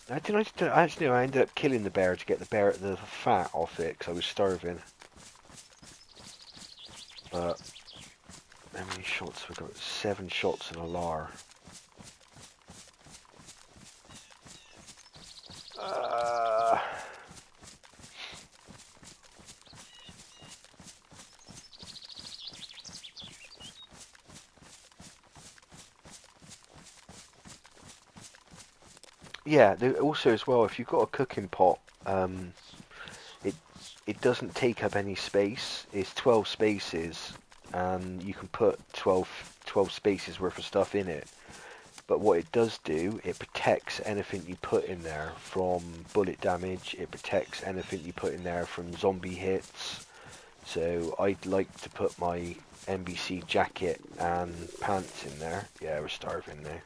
I ended up killing the bear to get the fat off it because I was starving. But how many shots have I got? 7 shots and a lar. Yeah, also as well, if you've got a cooking pot, it it doesn't take up any space. It's 12 spaces, and you can put 12 spaces worth of stuff in it. But what it does do, it protects anything you put in there from bullet damage. It protects anything you put in there from zombie hits. So I'd like to put my NBC jacket and pants in there. Yeah, we're starving now.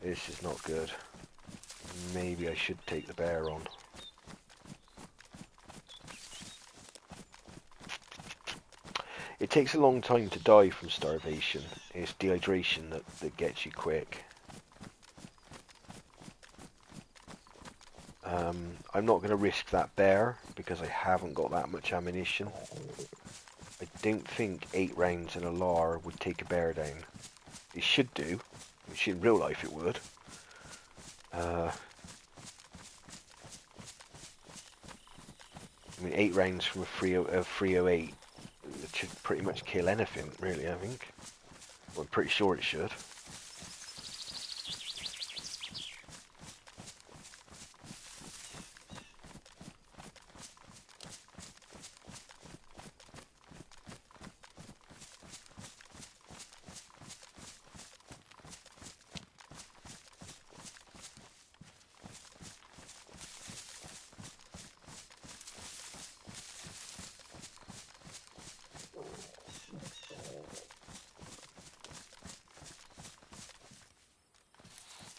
This is not good. Maybe I should take the bear on. It takes a long time to die from starvation. It's dehydration that gets you quick. I'm not going to risk that bear because I haven't got that much ammunition. I don't think 8 rounds in a lar would take a bear down. It should do. Which in real life it would. I mean, 8 rounds from a 308 it should pretty much kill anything, really, I think. Well, I'm pretty sure it should.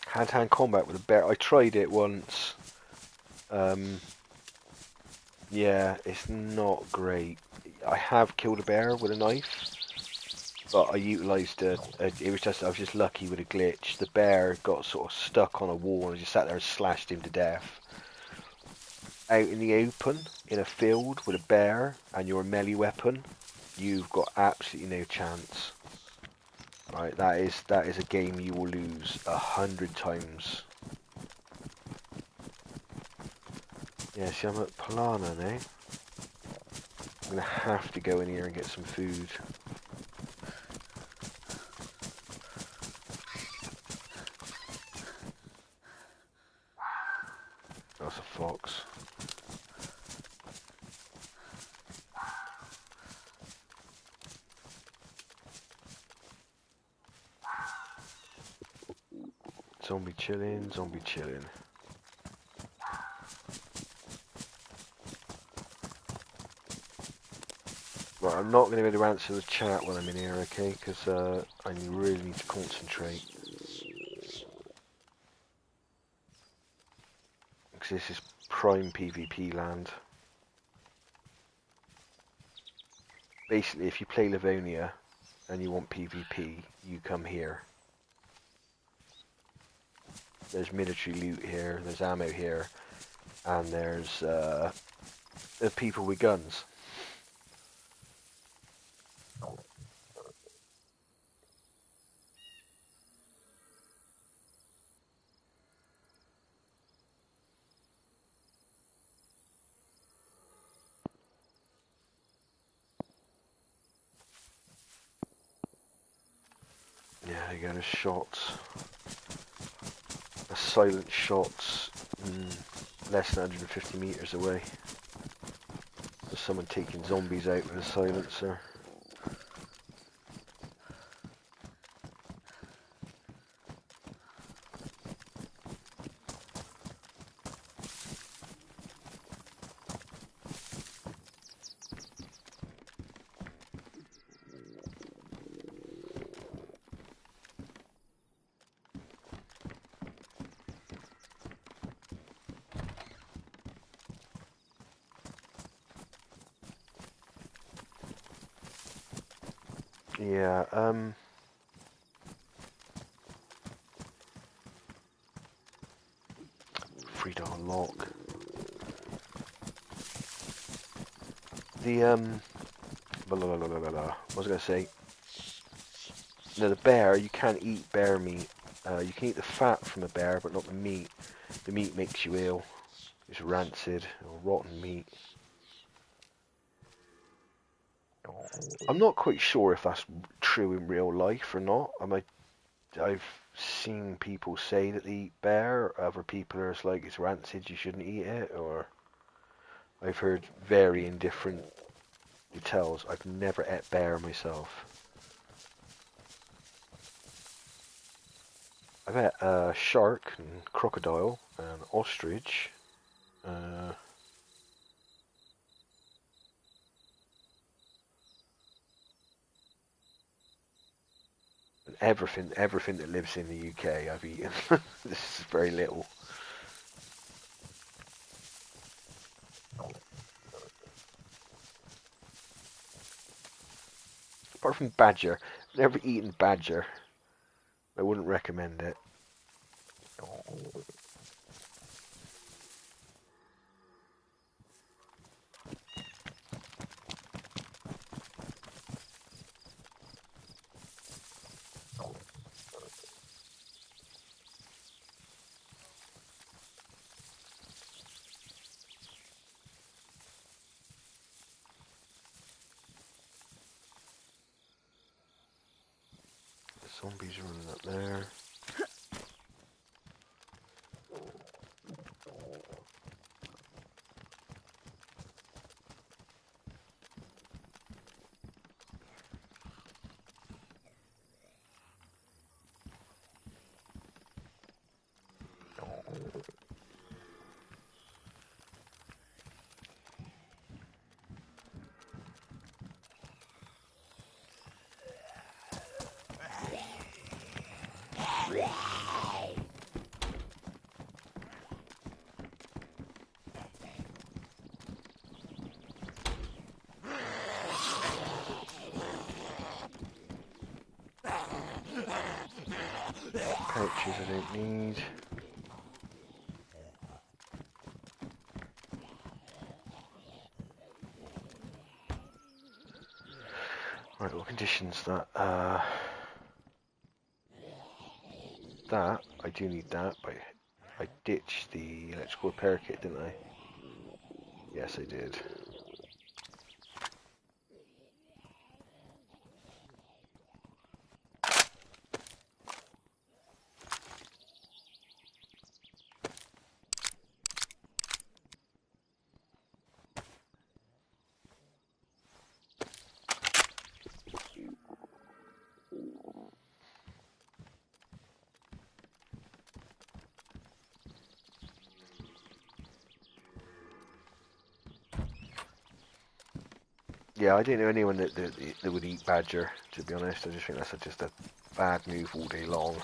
Hand-to-hand combat with a bear. I tried it once. Yeah, it's not great. I have killed a bear with a knife, but I utilised I was just lucky with a glitch. The bear got sort of stuck on a wall and I just sat there and slashed him to death. Out in the open, in a field with a bear and your melee weapon, you've got absolutely no chance. Right, that is a game you will lose 100 times. Yeah, see, I'm at Polana now. I'm gonna have to go in here and get some food. That's a fox. Zombie chilling, zombie chilling. Right, I'm not going to be able to answer the chat when I'm in here, okay? Because I really need to concentrate. Because this is prime PvP land. Basically, if you play Livonia and you want PvP, you come here. There's military loot here, there's ammo here, and there's people with guns. Yeah, you got a shot. A silent shot less than 150 meters away. There's someone taking zombies out with a silencer. Yeah, Frida unlock. The, blah, blah, blah, blah, blah, blah. What was I going to say? No, the bear, you can't eat bear meat. You can eat the fat from a bear, but not the meat. The meat makes you ill. It's rancid or rotten meat. I'm not quite sure if that's true in real life or not. I've seen people say that they eat bear. Other people are like, it's rancid, you shouldn't eat it. Or I've heard varying different details. I've never ate bear myself. I've ate shark and crocodile and ostrich. Uh, everything that lives in the UK I've eaten. This is very little. Apart from badger, I've never eaten badger. I wouldn't recommend it. The zombies are running up there. Pouches I don't need. Right, what conditions that? That, I do need that, but I ditched the electrical repair kit, didn't I? Yes, I did. Yeah, I didn't know anyone that would eat badger, to be honest. I just think that's just a bad move all day long.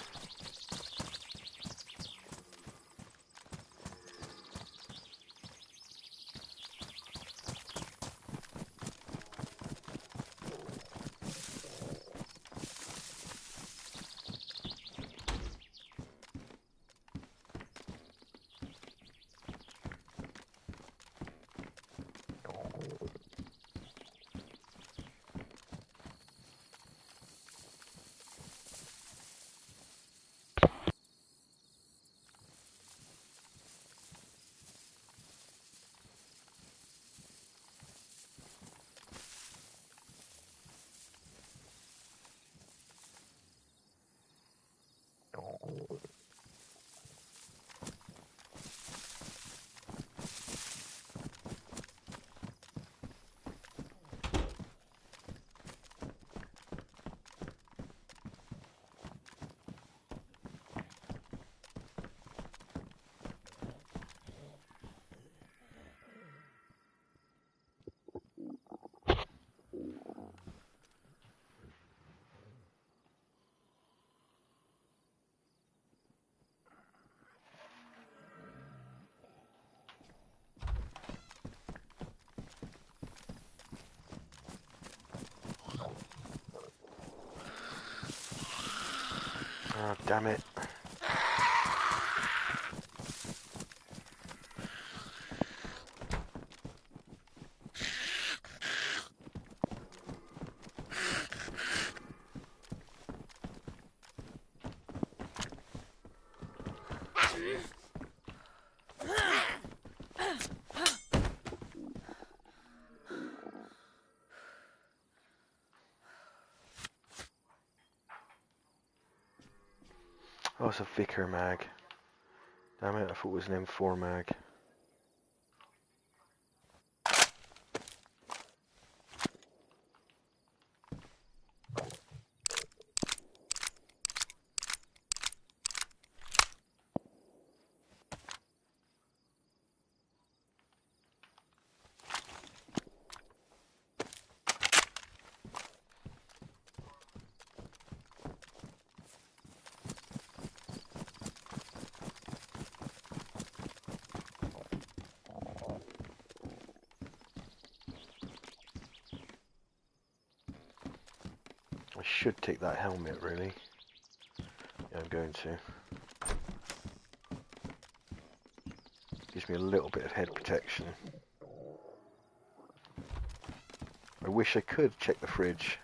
damn it. Oh, it's a Vicar mag. Damn it, I thought it was an M4 mag. I should take that helmet, really. Yeah, I'm going to. Gives me a little bit of head protection. I wish I could check the fridge.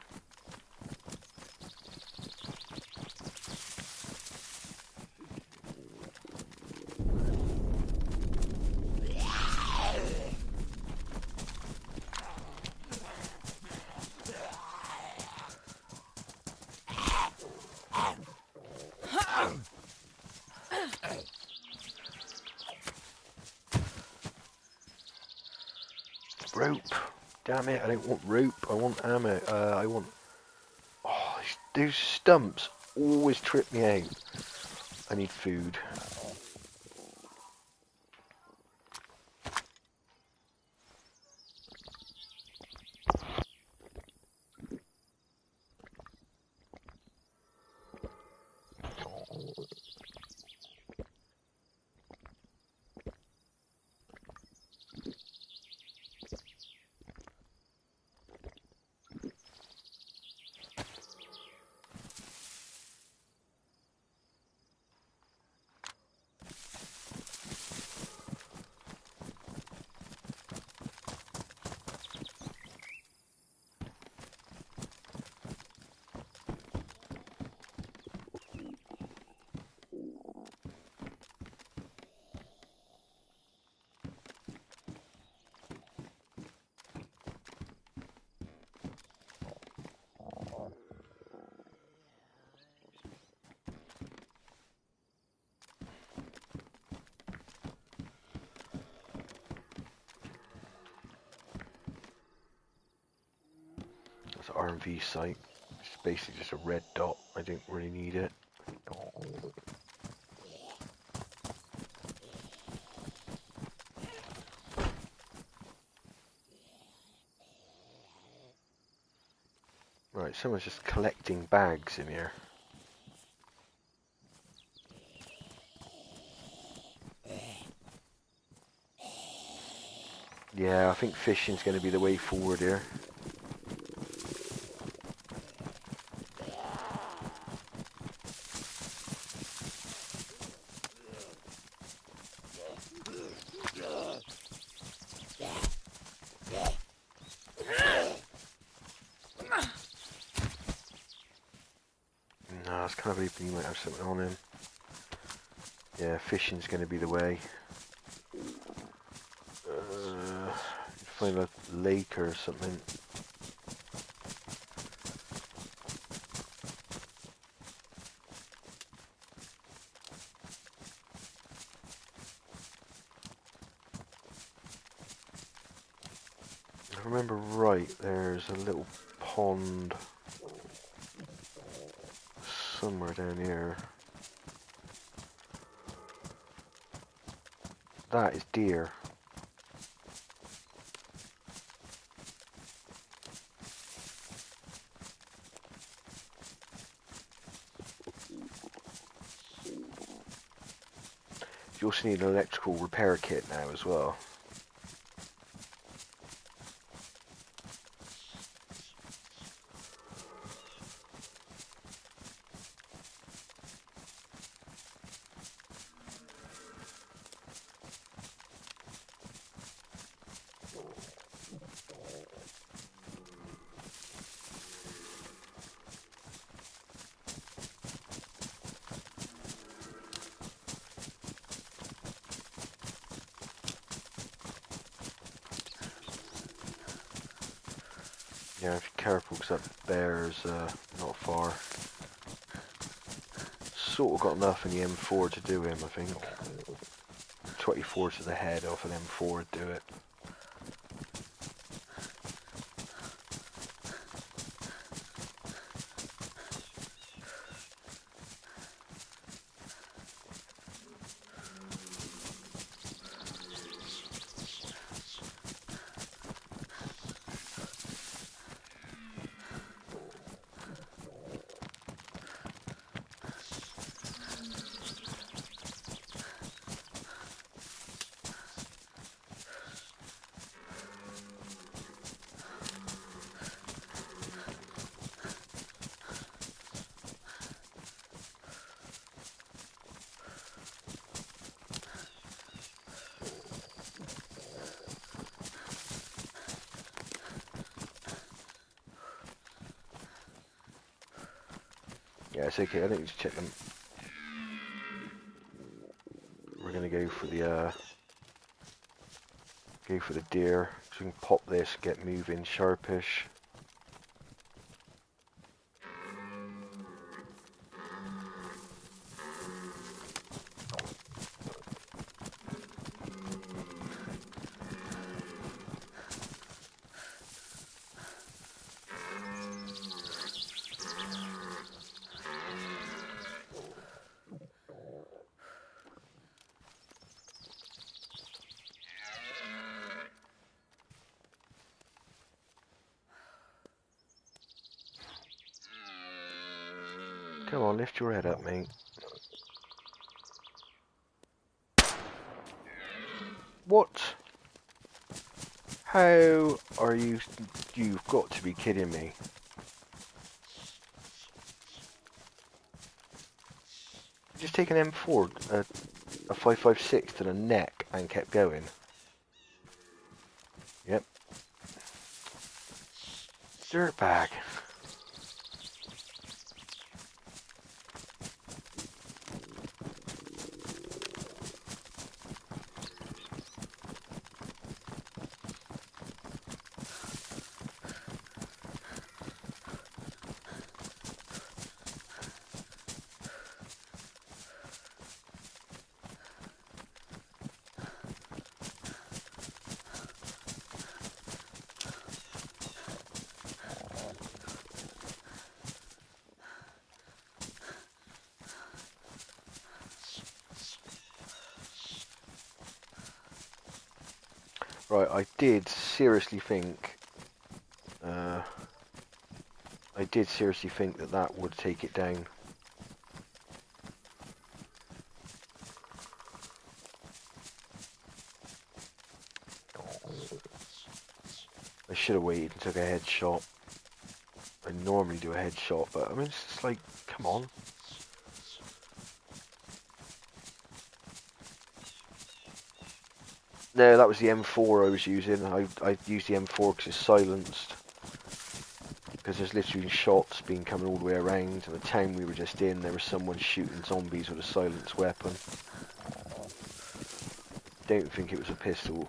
Rope. Damn it, I don't want rope. I want ammo. I want... Oh, those stumps always trip me out. I need food. That's an RMV site. It's basically just a red dot. I don't really need it. Right, someone's just collecting bags in here. Yeah, I think fishing's going to be the way forward here. No, I was kind of hoping you might have something on him. Yeah, fishing's going to be the way. Find a lake or something. If I remember right, there's a little pond somewhere down here. That is deer. You also need an electrical repair kit now as well. Yeah, if you're careful, because that bear's not far. Sort of got enough in the M4 to do him, I think. 24 to the head off an M4 would do it. Yeah, it's okay. I think we should check them. We're gonna go for the deer. So we can pop this, get moving, sharpish. Come on, lift your head up, mate. What? How are you? You've got to be kidding me. Just take an M4, a 5.56 to the neck and kept going. Yep. Dirtbag. Right, I did seriously think that that would take it down. I should have waited and took a headshot. I normally do a headshot, but I mean, it's just like, come on. No, that was the M4 I was using. I used the M4 because it's silenced. Because there's literally shots being coming all the way around, and the town we were just in, there was someone shooting zombies with a silenced weapon. Don't think it was a pistol.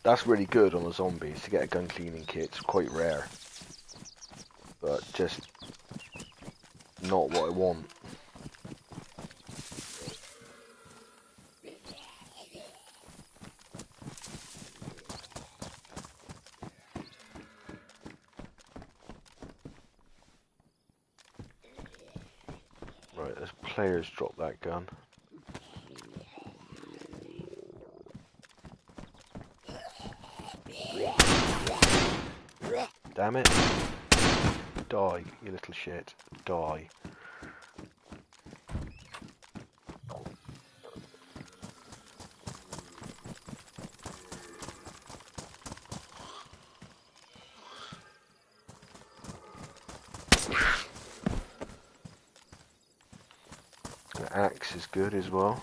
That's really good on the zombies to get a gun cleaning kit. It's quite rare, but just not what I want. Right, there's players drop that gun. Damn it. Die, you little shit. Die. The axe is good as well.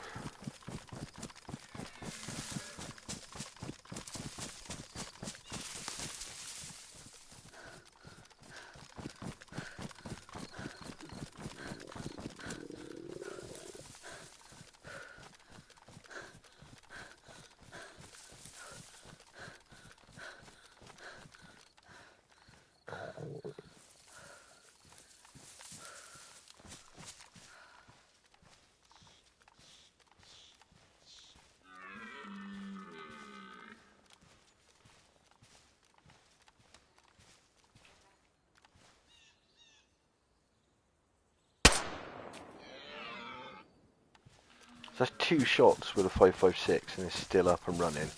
So that's 2 shots with a 5.56 and it's still up and running.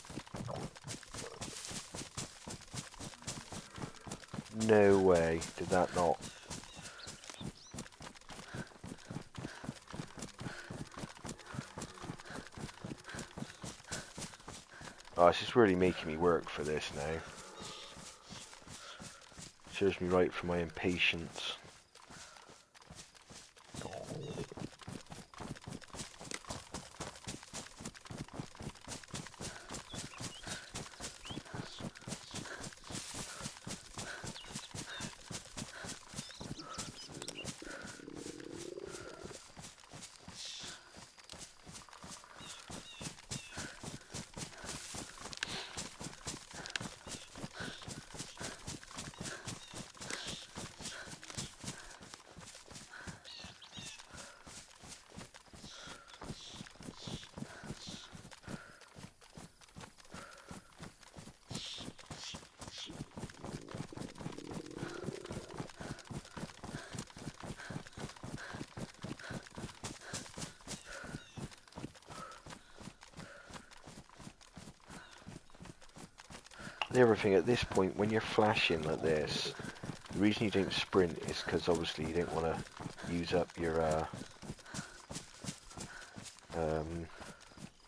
No way, did that not? Oh, it's just really making me work for this now. Serves me right for my impatience. The other thing, at this point, when you're flashing like this, the reason you don't sprint is because obviously you don't want to use up your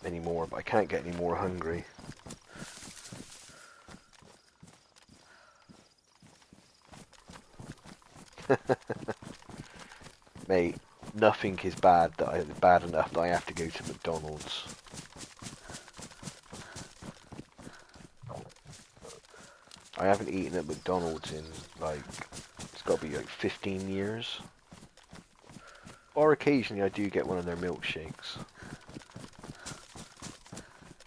anymore, but I can't get any more hungry. Mate, nothing is bad enough that I have to go to McDonald's. I haven't eaten at McDonald's in, like, it's got to be like 15 years. Or occasionally I do get one of their milkshakes.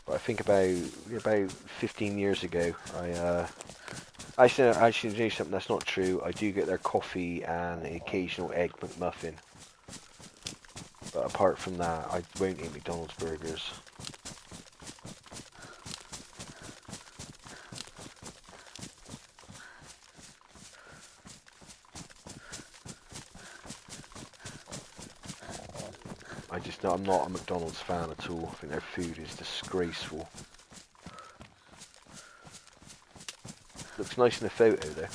But I think about 15 years ago, I should do something that's not true. I do get their coffee and an occasional egg McMuffin. But apart from that, I won't eat McDonald's burgers. I'm not a McDonald's fan at all. I think their food is disgraceful. Looks nice in the photo though.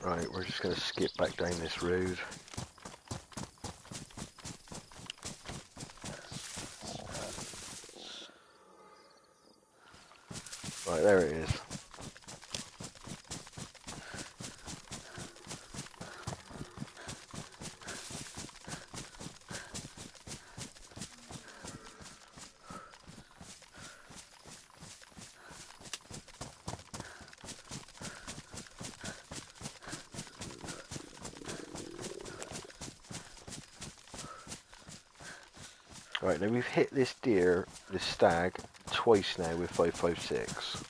Right, we're just going to skip back down this road. Right, there it is. Right, now we've hit this deer, this stag, twice now with 5.56.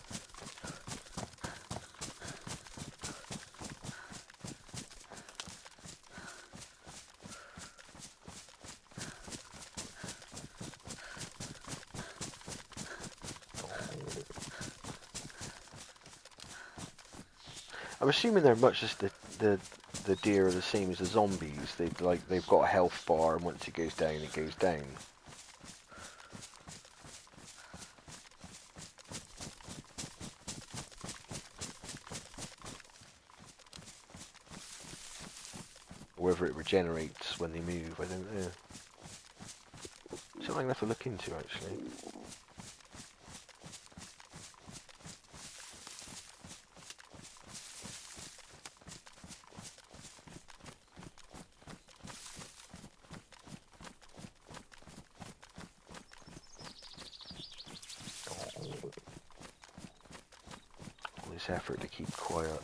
I'm assuming they're much as the deer are the same as the zombies. They've got a health bar, and once it goes down, it goes down. Or whether it regenerates when they move, I don't know. Something I have to look into, actually. All this effort to keep quiet.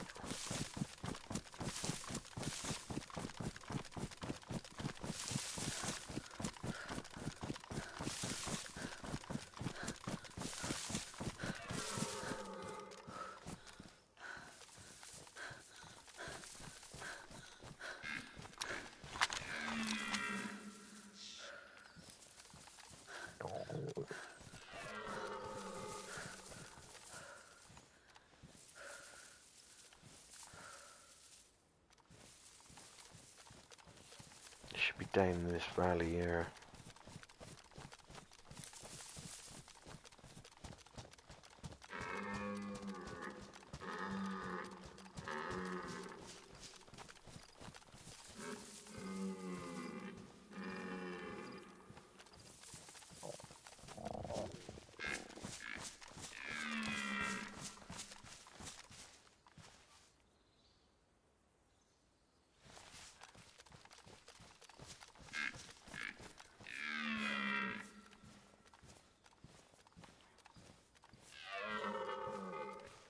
It should be down in this valley here.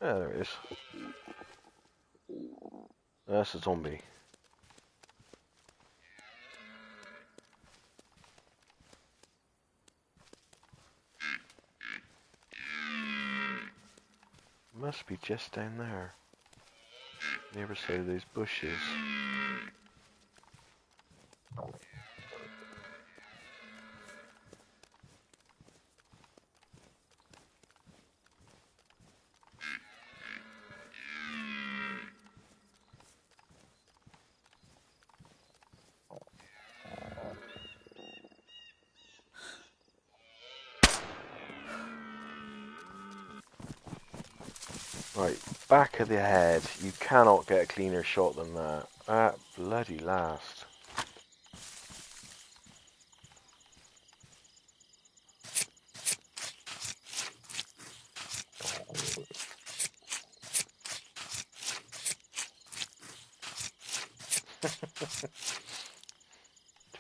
Ah, there it is. That's a zombie. Must be just down there. Never say those bushes. Right, back of the head. You cannot get a cleaner shot than that. At bloody last.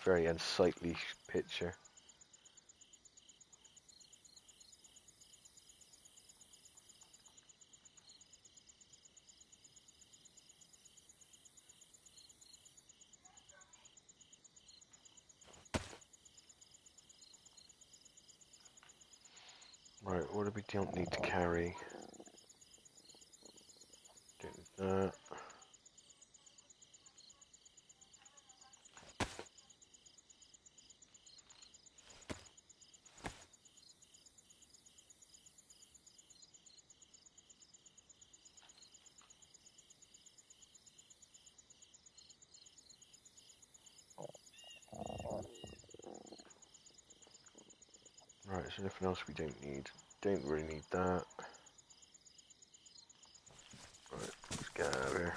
Very unsightly picture. Right, what do we don't need to carry? Don't need that. Right, so nothing else we don't need. Don't really need that. Right, let's get out of here.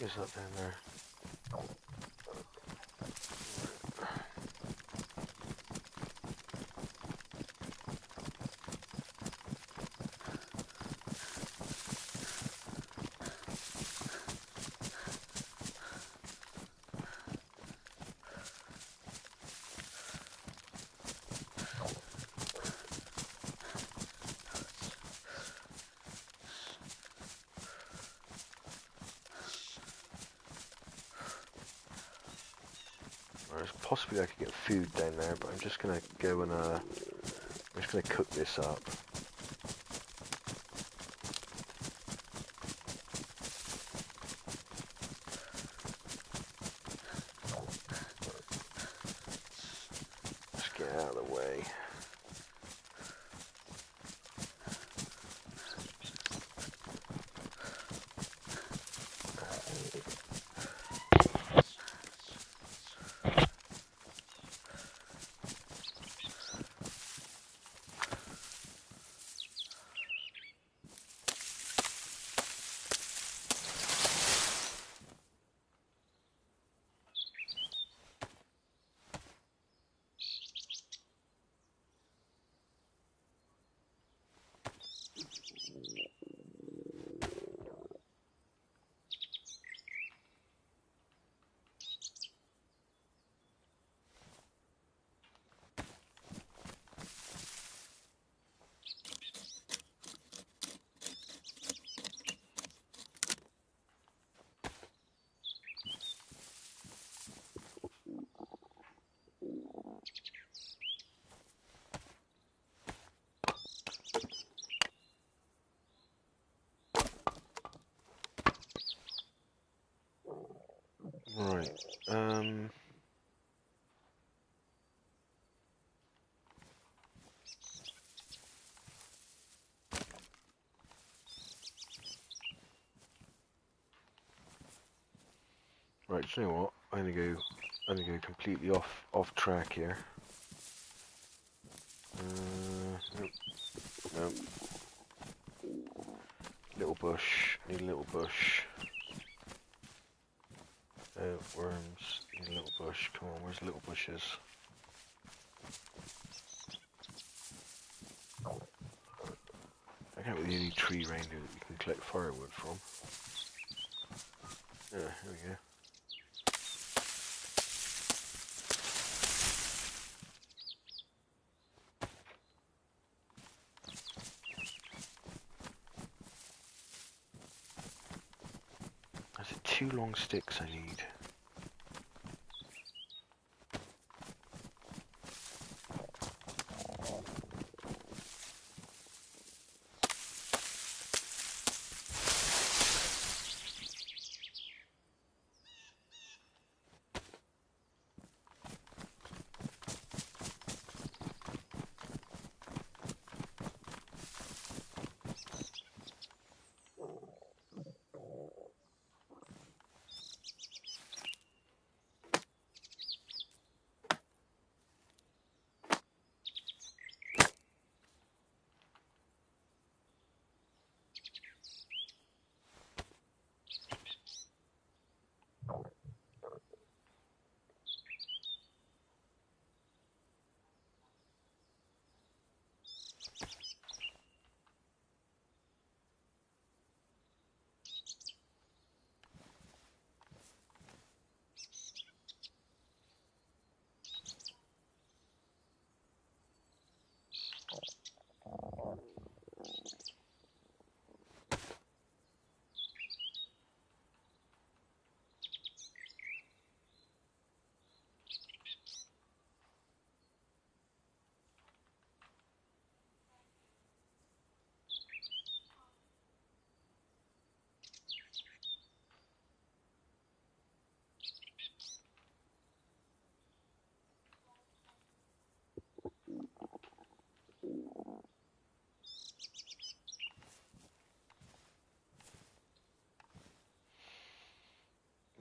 Is that down there? Possibly I could get food down there, but I'm just gonna go and I'm just gonna cook this up. Just get out of the way. Right. Right, do you know what? I'm gonna go completely off track here. Nope, nope. Little bush, need a little bush. Worms, need a little bush. Come on, where's the little bushes? I can't be the only tree around here that you can collect firewood from. Yeah, here we go. That's 2 long sticks I need.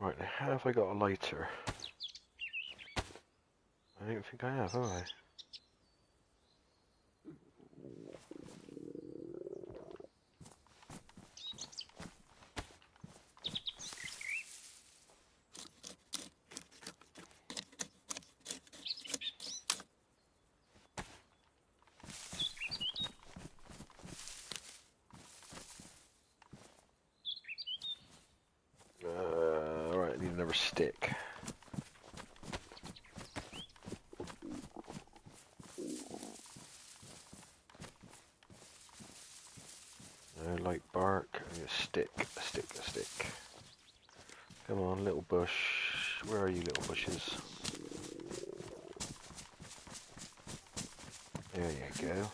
Right, have I got a lighter? I don't think I have I? another stick. No light bark. I need a stick, a stick, a stick. Come on, little bush. Where are you, little bushes? There you go.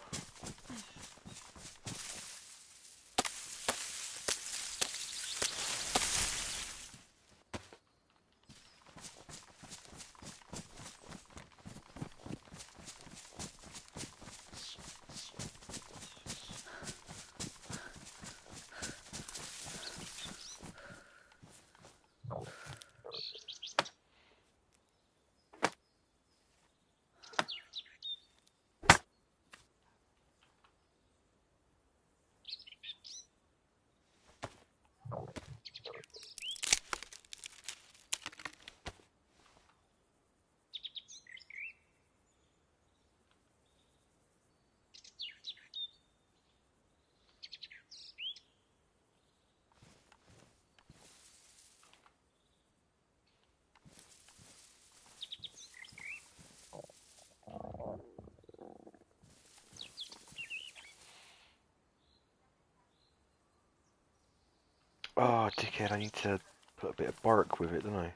Oh, dickhead, I need to put a bit of bark with it, don't I?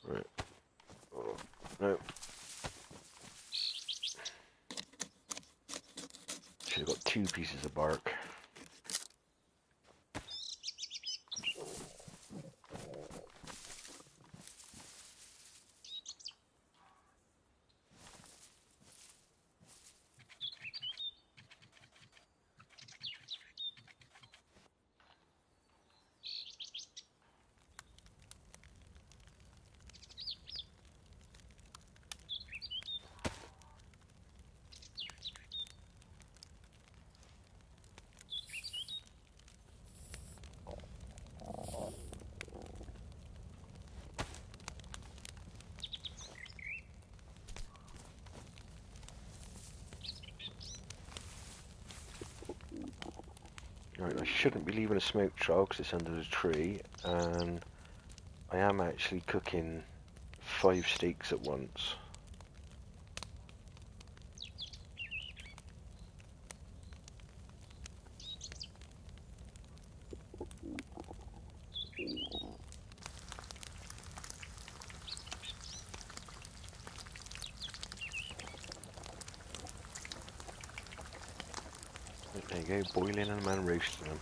Right. Oh, no. Should have got 2 pieces of bark. Right, I shouldn't be leaving a smoke trail because it's under the tree, and I am actually cooking 5 steaks at once. There you go, boiling and a man roasting them.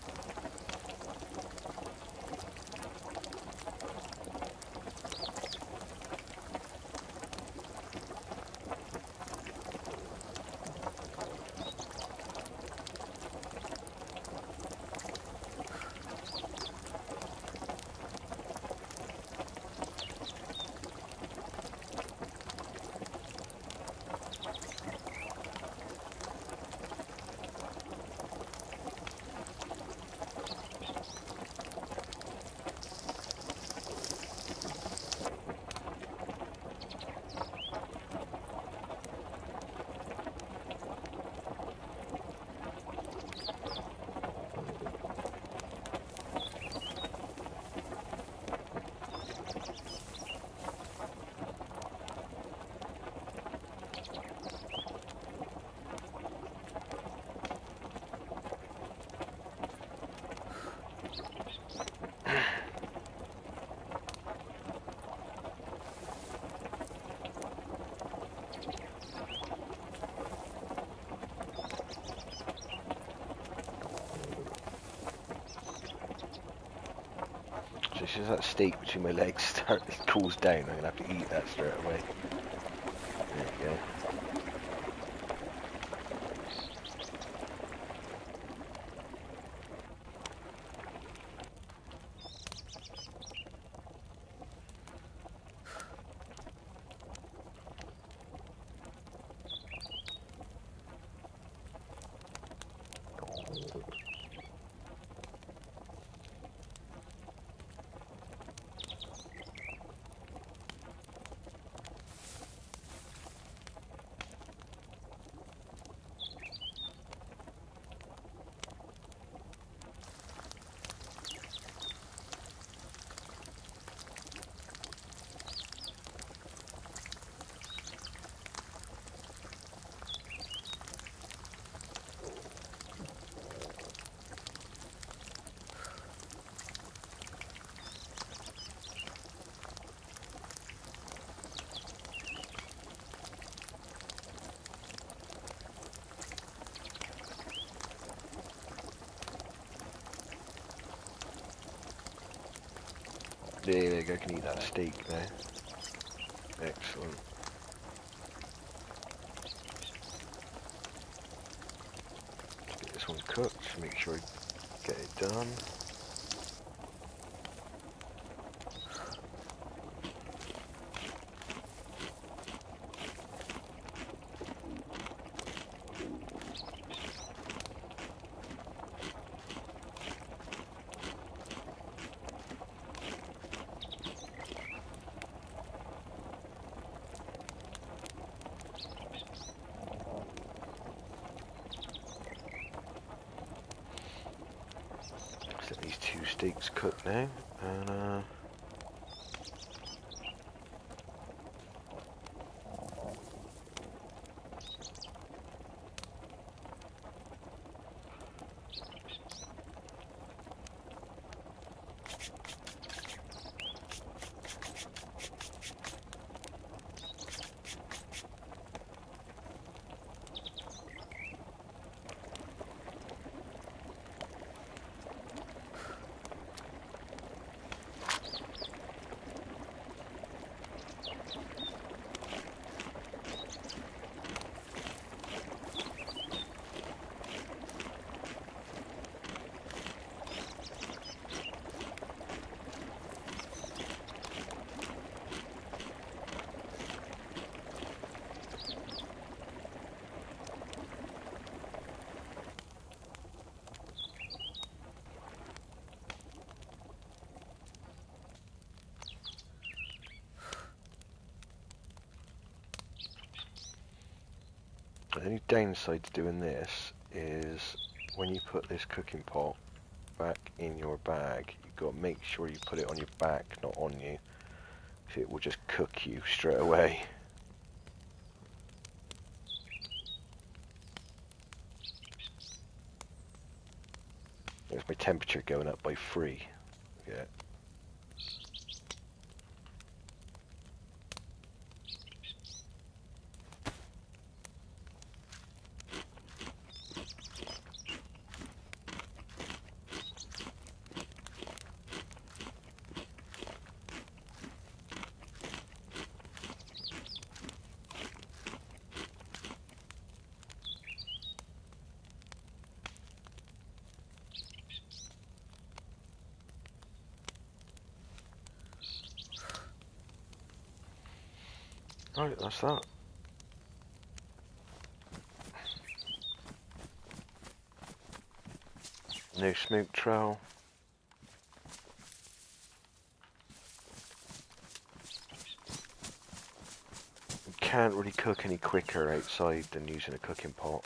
So as soon as that steak between my legs cools down, I'm going to have to eat that straight away. There you go. There you go, I can eat that steak now. Excellent. Let's get this one cooked, make sure I get it done. Set these 2 steaks cooked now, and the only downside to doing this is when you put this cooking pot back in your bag, you've got to make sure you put it on your back, not on you, because it will just cook you straight away. There's my temperature going up by 3. Yeah. Right, that's that. No smoke trail. You can't really cook any quicker outside than using a cooking pot.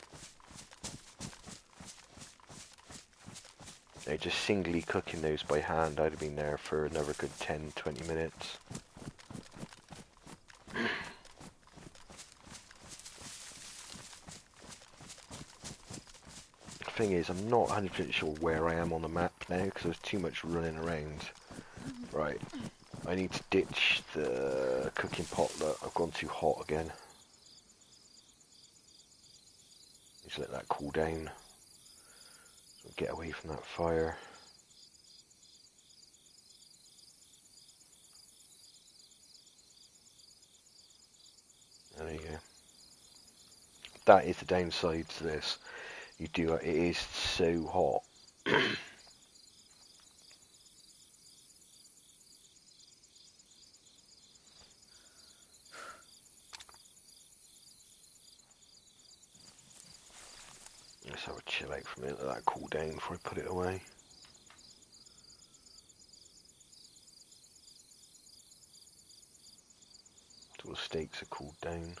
Now, just singly cooking those by hand, I'd have been there for another good 10-20 minutes. Thing is, I'm not 100% sure where I am on the map now because there's too much running around. Right, I need to ditch the cooking pot. Look, I've gone too hot again. Just let that cool down. So get away from that fire. There you go. That is the downside to this. You do, it is so hot. Let's have a chill out for a minute, let that cool down before I put it away. Till the steaks are cooled down.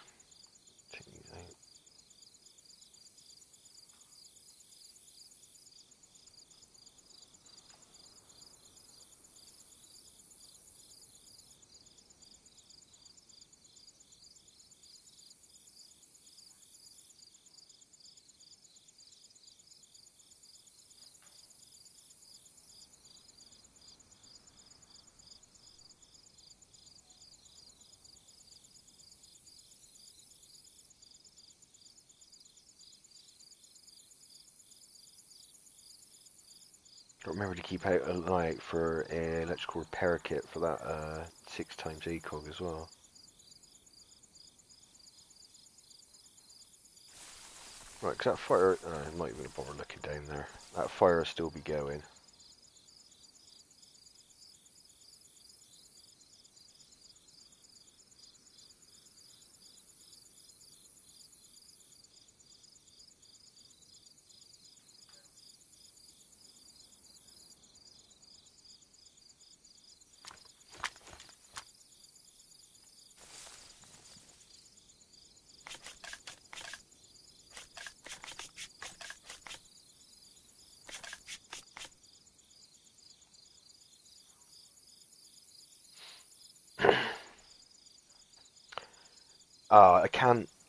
Take these out. Got to remember to keep out an eye out for an electrical repair kit for that 6x ACOG as well. Right, because that fire, I'm not even bother looking down there. That fire will still be going.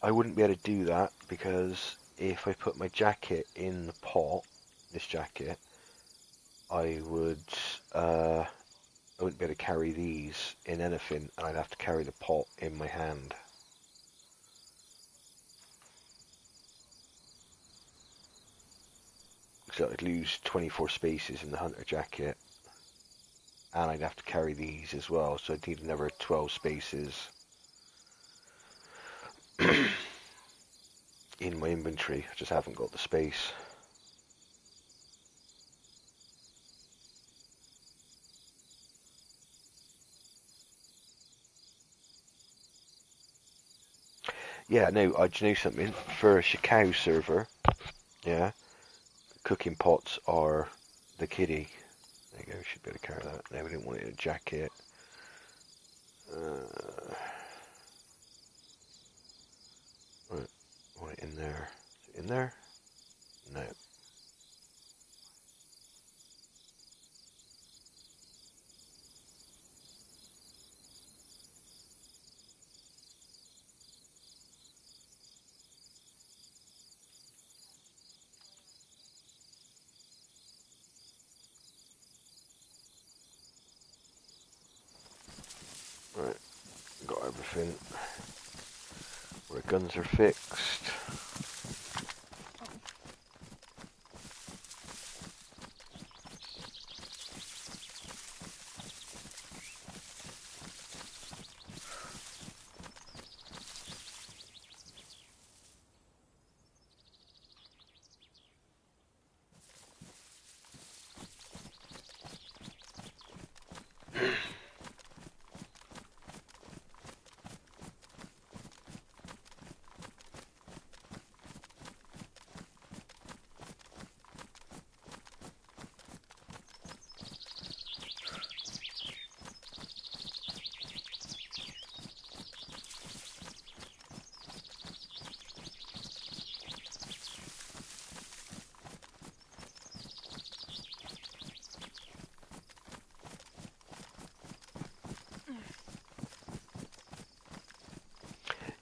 I wouldn't be able to do that because if I put my jacket in the pot, this jacket, I would, I wouldn't be able to carry these in anything, and I'd have to carry the pot in my hand. So I'd lose 24 spaces in the hunter jacket, and I'd have to carry these as well, so I'd need another 12 spaces in my inventory. I just haven't got the space. Yeah, no, do you know something? For a Shikao server, yeah, cooking pots are the kiddie. There you go, we should be able to carry that. No, we didn't want it in a jacket. Right, want it in there. Is it in there? No. Right, got everything. Our guns are fixed.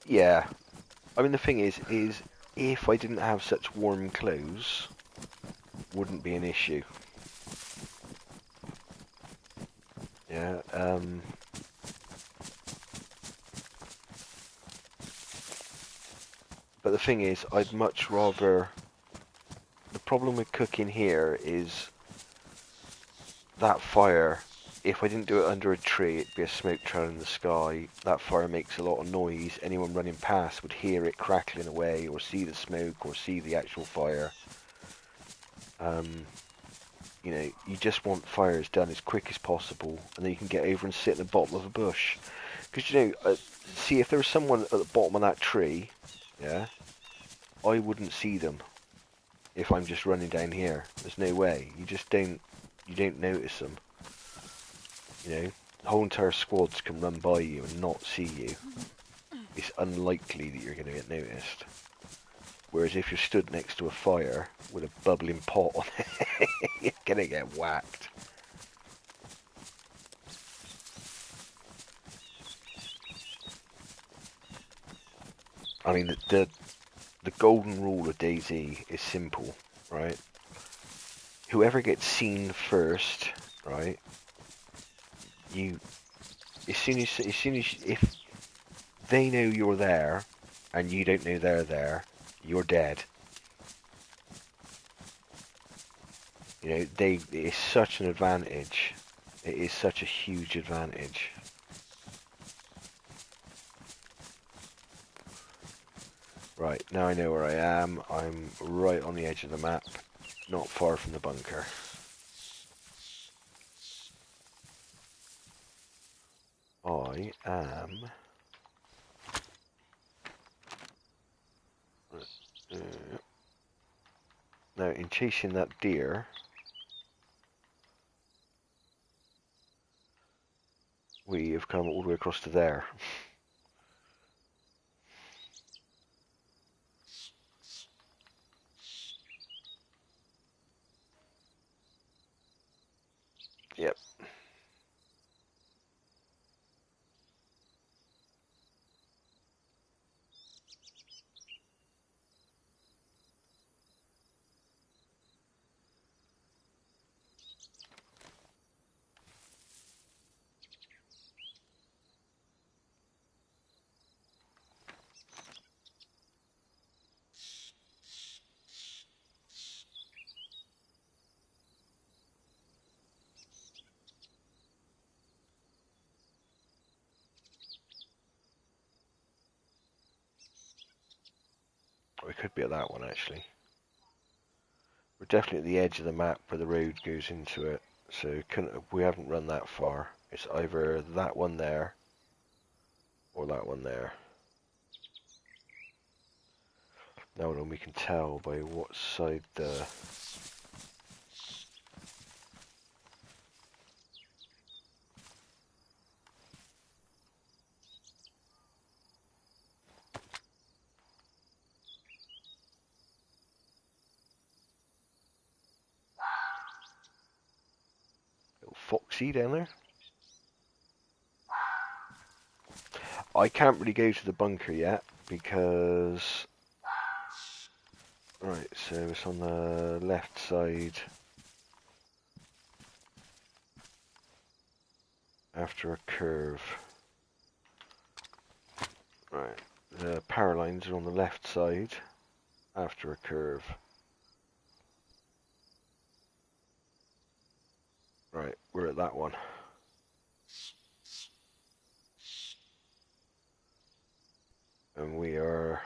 Yeah, I mean the thing is if I didn't have such warm clothes, wouldn't be an issue. Yeah, but the thing is, I'd much rather. The problem with cooking here is that fire. If I didn't do it under a tree, it'd be a smoke trail in the sky. That fire makes a lot of noise. Anyone running past would hear it crackling away, or see the smoke, or see the actual fire. You know, you just want fires done as quick as possible, and then you can get over and sit in the bottom of a bush. Because, you know, see, if there was someone at the bottom of that tree, yeah, I wouldn't see them if I'm just running down here. There's no way. You don't notice them. You know, whole entire squads can run by you and not see you. It's unlikely that you're going to get noticed. Whereas if you're stood next to a fire with a bubbling pot on it, you're going to get whacked. I mean, the golden rule of DayZ is simple, right? Whoever gets seen first, right? As soon as if they know you're there and you don't know they're there, you're dead. You know, it is such an advantage. It is such a huge advantage. Right, now I know where I am. I'm right on the edge of the map, not far from the bunker. I am... now, in chasing that deer, we have come all the way across to there. Yep. We could be at that one, actually. We're definitely at the edge of the map where the road goes into it, so we haven't run that far. It's either that one there, or that one there. Now then, we can tell by what side the... little foxy down there. I can't really go to the bunker yet, because... Right, so it's on the left side. After a curve. Right, the power lines are on the left side. After a curve. Right, we're at that one. And we are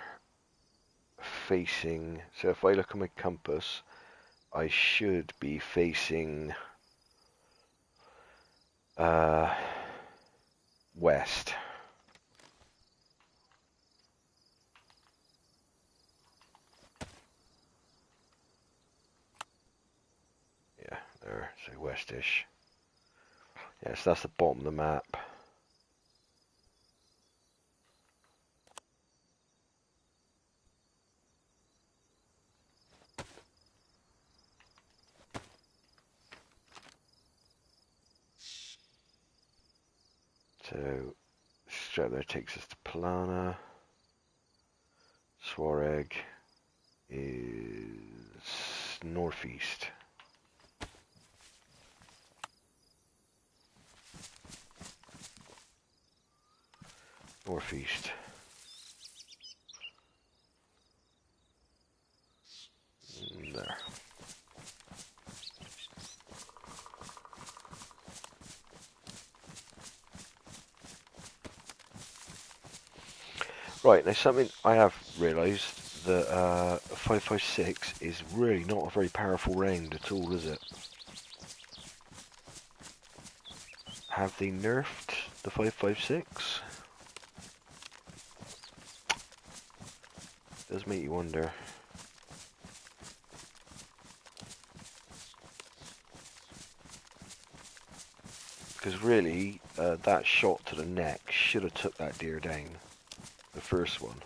facing, so if I look at my compass, I should be facing west. Yeah, there, so westish. Yes, that's the bottom of the map. So, straight there takes us to Plana. Swareg is northeast. Northeast. There. Right, now something I have realised that 5.56 is really not a very powerful round at all, is it? Have they nerfed the 5.56? Does make you wonder. Because really, that shot to the neck should have took that deer down. The first one.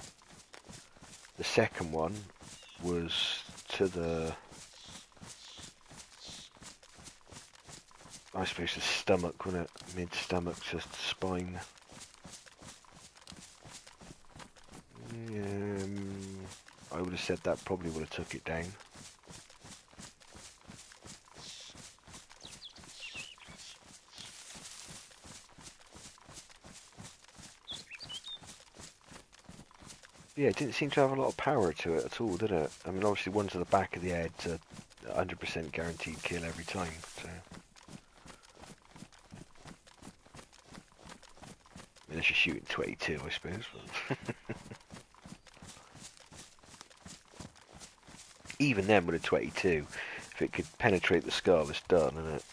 The second one was to the... I suppose the stomach, wasn't it? Mid-stomach to spine. I would have said that probably would have took it down. Yeah, it didn't seem to have a lot of power to it at all, did it? I mean, obviously one to the back of the head to 100% guaranteed kill every time. So, unless you're shooting 22, I suppose. Even then, with a 22, if it could penetrate the skull, it's done, isn't it?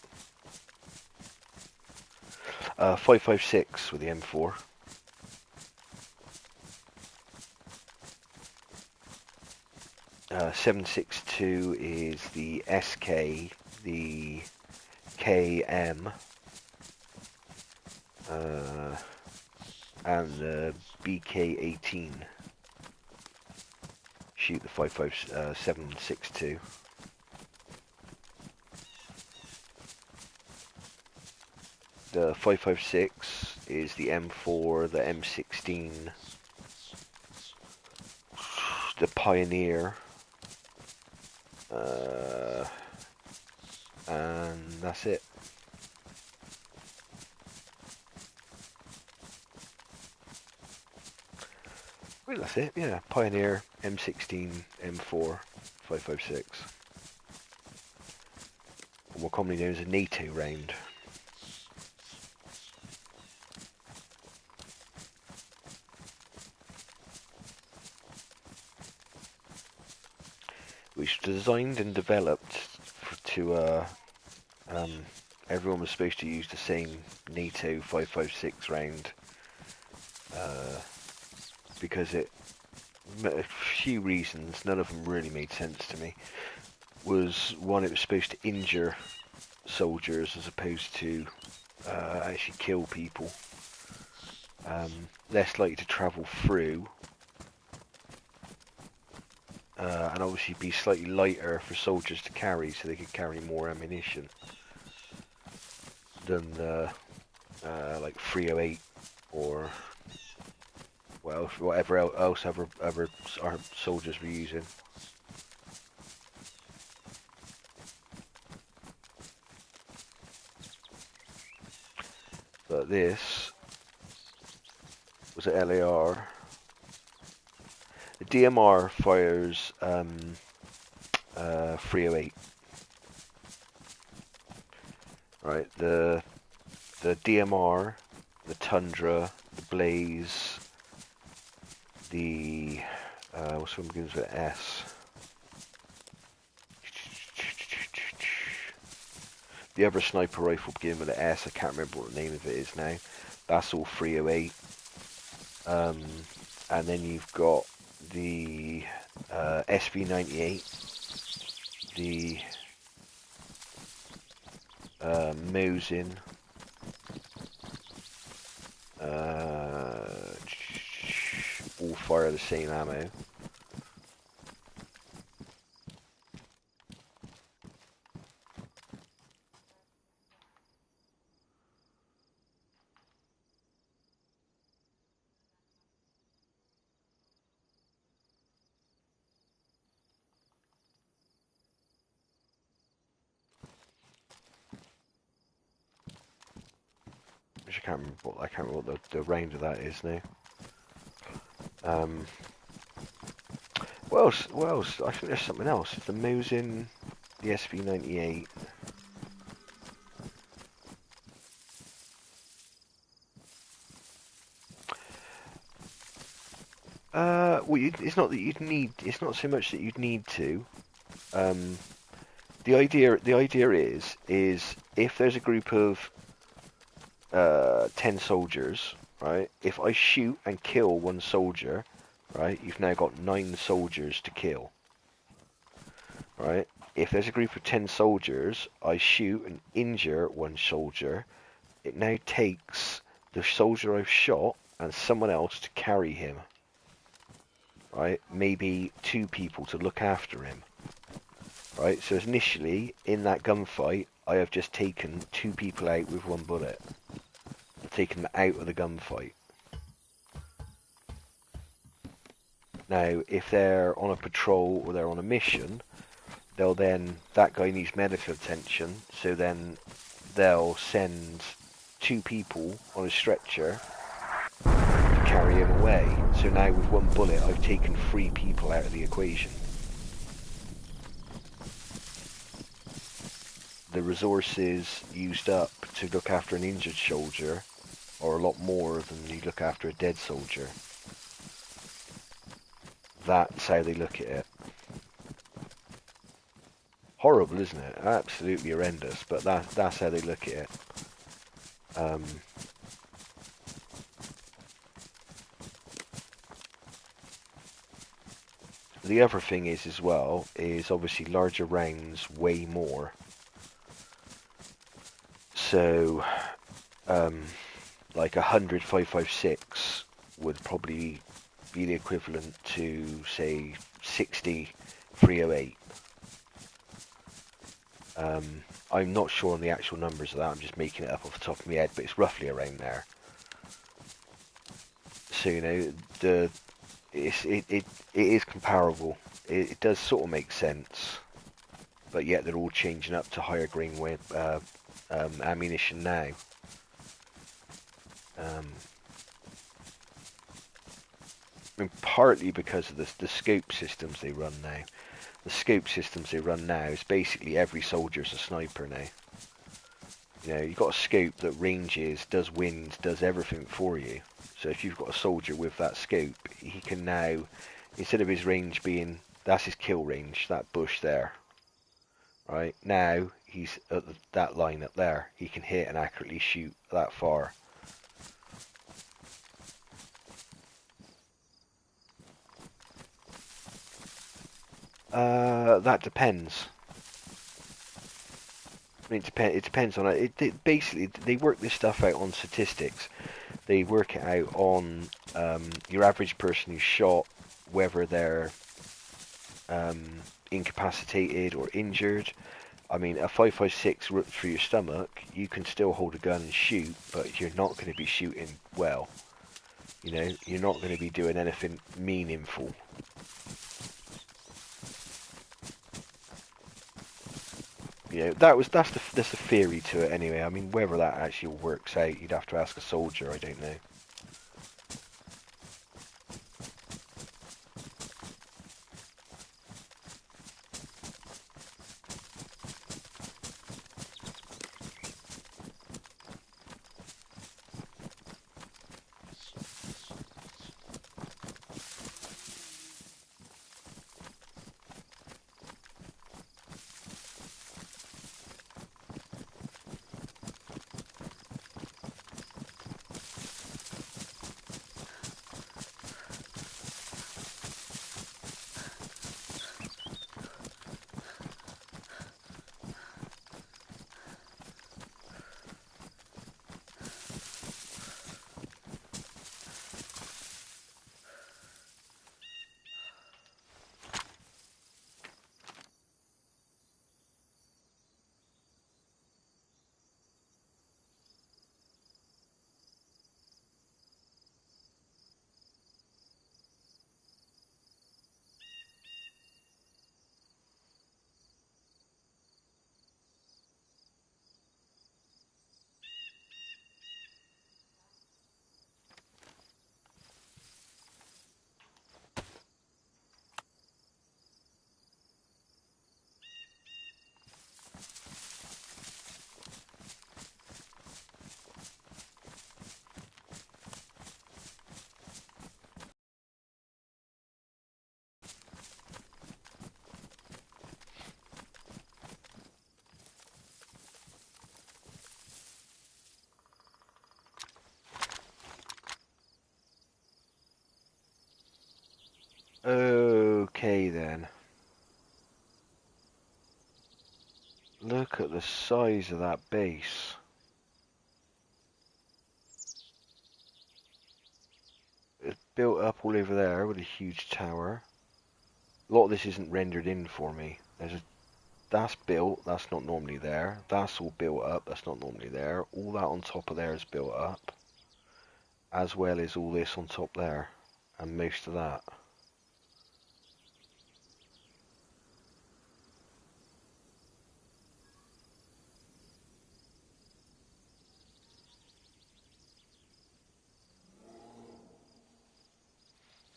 5.56 with the M4. Uh, 7.62 is the SK, the KM, and the BK18. Shoot the 7.62. The 5.56 is the M4, the M16, the Pioneer, and that's it. Well, that's it, yeah. Pioneer, M16, M4, 5.56. More commonly known as a NATO round. Which was designed and developed to, everyone was supposed to use the same NATO 5.56 round, because a few reasons, none of them really made sense to me. Was one, it was supposed to injure soldiers as opposed to actually kill people. Less likely to travel through, and obviously be slightly lighter for soldiers to carry, so they could carry more ammunition than like 308 or whatever else our soldiers were using. But this was an LAR. The DMR fires 308. Right, the DMR, the Tundra, the Blaze, the what's one begins with S? The other sniper rifle beginning with an S, I can't remember what the name of it is now. That's all 308. And then you've got the SV98, the Mosin, all fire the same ammo. I can't remember what the range of that is now. What else? What else? I think there's something else. The Mosin, the SV98. Well, it's not that you'd need. It's not so much that you'd need to. The idea is if there's a group of 10 soldiers, right? If I shoot and kill one soldier, right, you've now got 9 soldiers to kill, right? If there's a group of 10 soldiers, I shoot and injure one soldier, it now takes the soldier I've shot and someone else to carry him, right? Maybe 2 people to look after him, right? So initially, in that gunfight, I have just taken 2 people out with 1 bullet. I've taken them out of the gunfight. Now, if they're on a patrol or they're on a mission, that guy needs medical attention, so then they'll send 2 people on a stretcher to carry him away. So now with 1 bullet, I've taken 3 people out of the equation. the resources used up to look after an injured soldier are a lot more than you look after a dead soldier. That's how they look at it. Horrible, isn't it? Absolutely horrendous, but that's how they look at it. The other thing is as well, is obviously larger rounds weigh more. So, like 100 5.56 would probably be the equivalent to, say, 60 308. I'm not sure on the actual numbers of that, I'm just making it up off the top of my head, but it's roughly around there. So, you know, it is comparable. It does sort of make sense, but yet they're all changing up to higher grain ammunition now. I mean, partly because of the scope systems they run now. The scope systems they run now is basically every soldier's a sniper now. You know, you've got a scope that ranges, does wind, does everything for you. So if you've got a soldier with that scope, he can now, instead of his range being, that's his kill range, that bush there. Right, now he's at that line up there. He can hit and accurately shoot that far. That depends. I mean, it depends on it. Basically, they work this stuff out on statistics. They work it out on your average person who's shot, whether they're incapacitated or injured. I mean, a 5.56 ripped through your stomach, you can still hold a gun and shoot, but you're not going to be shooting well. You know, you're not going to be doing anything meaningful. You know, that's the theory to it anyway. I mean, whether that actually works out, you'd have to ask a soldier. I don't know. Okay then. Look at the size of that base. It's built up all over there with a huge tower. A lot of this isn't rendered in for me. That's built, that's not normally there. That's all built up, that's not normally there. All that on top of there is built up. As well as all this on top there. And most of that.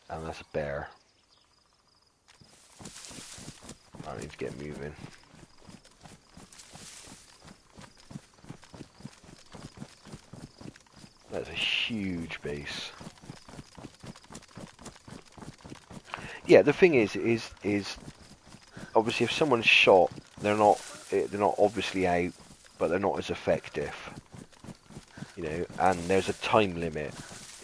And that's a bear. I need to get moving. That's a huge base. Yeah, the thing is obviously if someone's shot, they're not obviously out, but they're not as effective. You know, and there's a time limit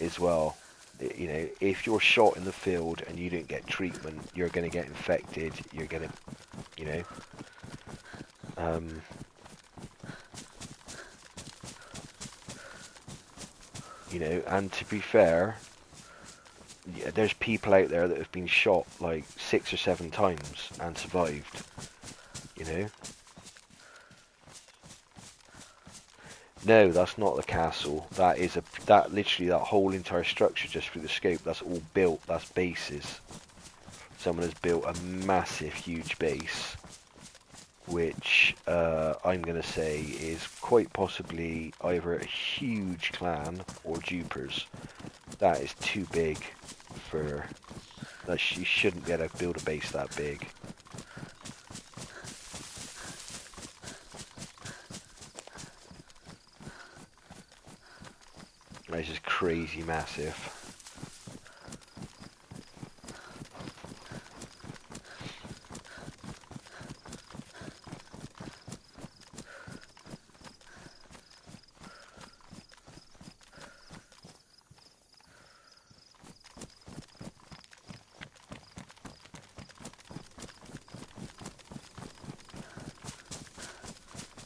as well. You know, if you're shot in the field and you don't get treatment, you're going to get infected. You're going to, you know, um, and to be fair, yeah, there's people out there that have been shot like 6 or 7 times and survived. You know. No, that's not the castle. That literally that whole entire structure just through the scope. That's all built. That's bases. Someone has built a massive, huge base, which I'm going to say is quite possibly either a huge clan or dupers. That is too big for that. You shouldn't be able to build a base that big. It's just crazy massive.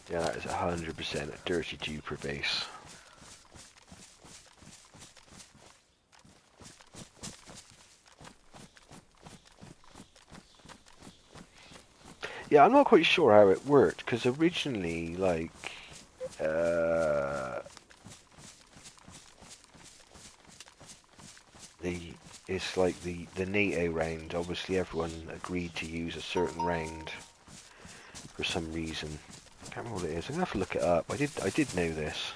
Yeah, that is 100% a dirty duper base. Yeah, I'm not quite sure how it worked, because originally, like, uh, it's like the NATO round. Obviously, everyone agreed to use a certain round for some reason. I can't remember what it is. I'm gonna have to look it up. I did know this.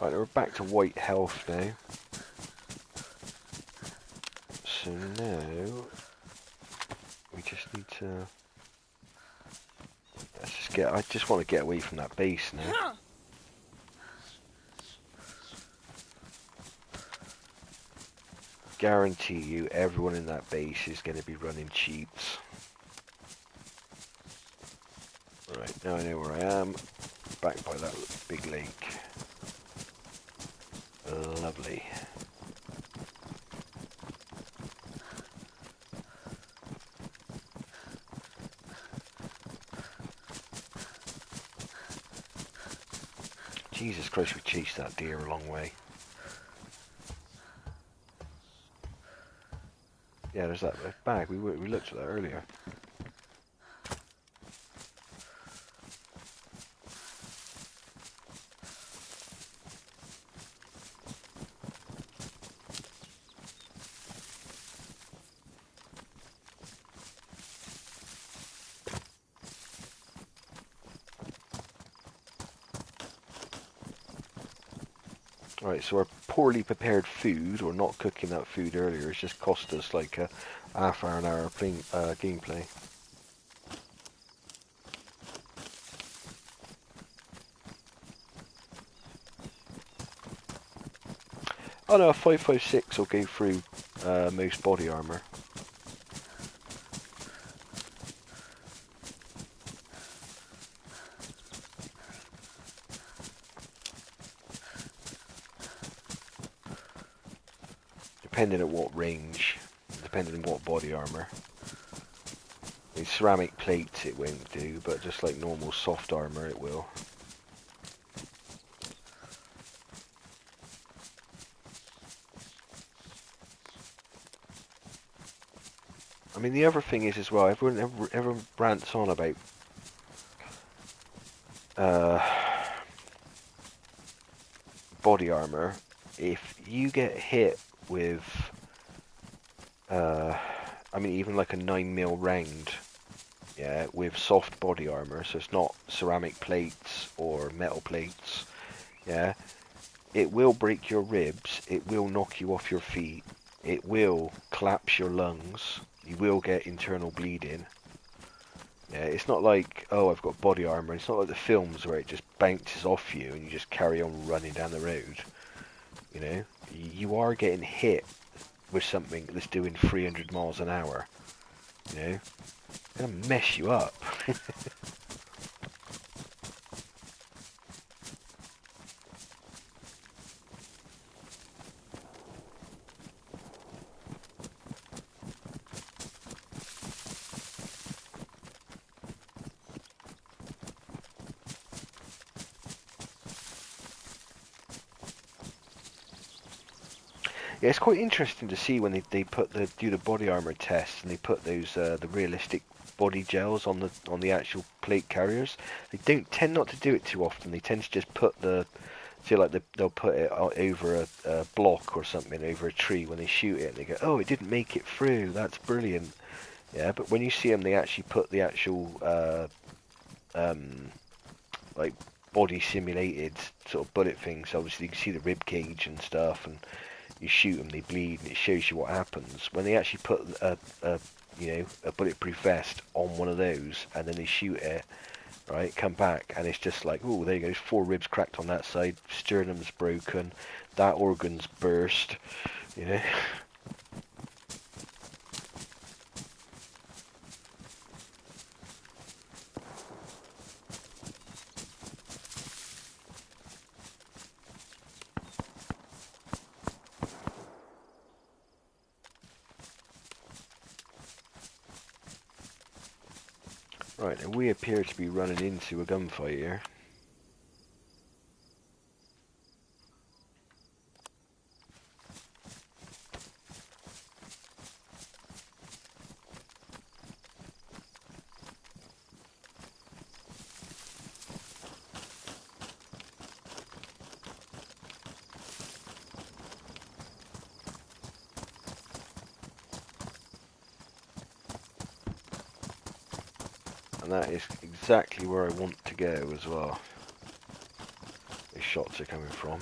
Right, we're back to white health now. So now we just need to. Let's just get. I just want to get away from that base now. Guarantee you, everyone in that base is going to be running cheats. Right, now I know where I am. Back by that big lake. Lovely. Jesus Christ, we chased that deer a long way. Yeah, there's that bag. We looked at that earlier. Right, so our poorly prepared food, or not cooking that food earlier, has just cost us like a half hour an hour of gameplay. Oh no, a 556 will go through most body armor. Depending on what range, depending on what body armor. In ceramic plates it won't do, but just like normal soft armor it will. I mean, the other thing is as well, everyone rants on about uh, body armor, if you get hit with, I mean, even like a 9mm round, yeah, with soft body armor, so it's not ceramic plates or metal plates, yeah, it will break your ribs, it will knock you off your feet, it will collapse your lungs, you will get internal bleeding. Yeah, it's not like, oh, I've got body armor. It's not like the films where it just bounces off you and you just carry on running down the road. You know, you are getting hit with something that's doing 300 miles an hour. You know, it's gonna mess you up. Yeah, it's quite interesting to see when they do the body armor tests and they put those the realistic body gels on the actual plate carriers. They don't tend not to do it too often. They tend to just put the see like they'll put it over a block or something, over a tree when they shoot it, and they go, oh, it didn't make it through. That's brilliant. Yeah, but when you see them, they actually put the actual um, like body simulated sort of bullet things. Obviously, you can see the rib cage and stuff, and you shoot them, they bleed, and it shows you what happens. When they actually put a bulletproof vest on one of those, and then they shoot it, right, come back, and it's just like, oh, there you go, there's 4 ribs cracked on that side, sternum's broken, that organ's burst, you know. Right, and we appear to be running into a gunfight here. And that is exactly where I want to go as well. These shots are coming from.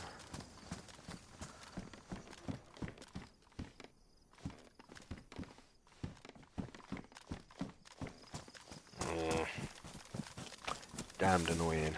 Damned annoying.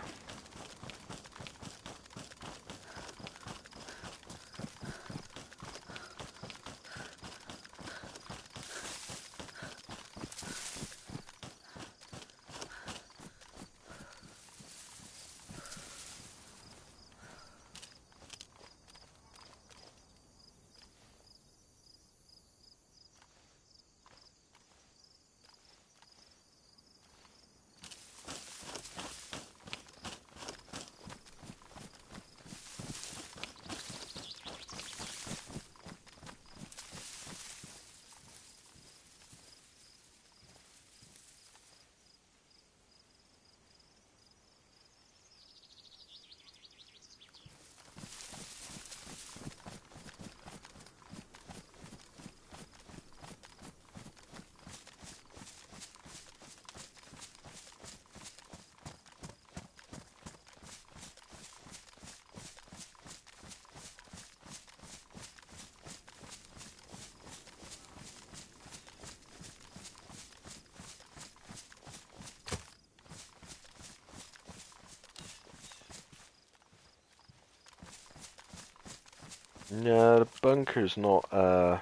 No, the bunker's not, there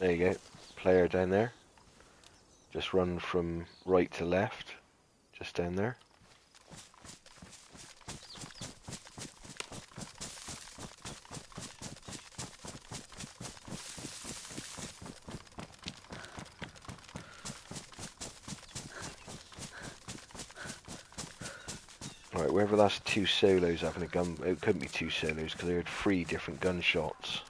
you go, player down there. Just run from right to left, just down there. Right, whether that's 2 solos having a gun, it couldn't be 2 solos because they had 3 different gunshots.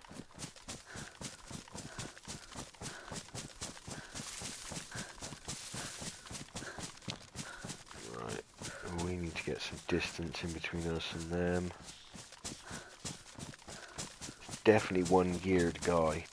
Right. get some distance in between us and them. Definitely one geared guy.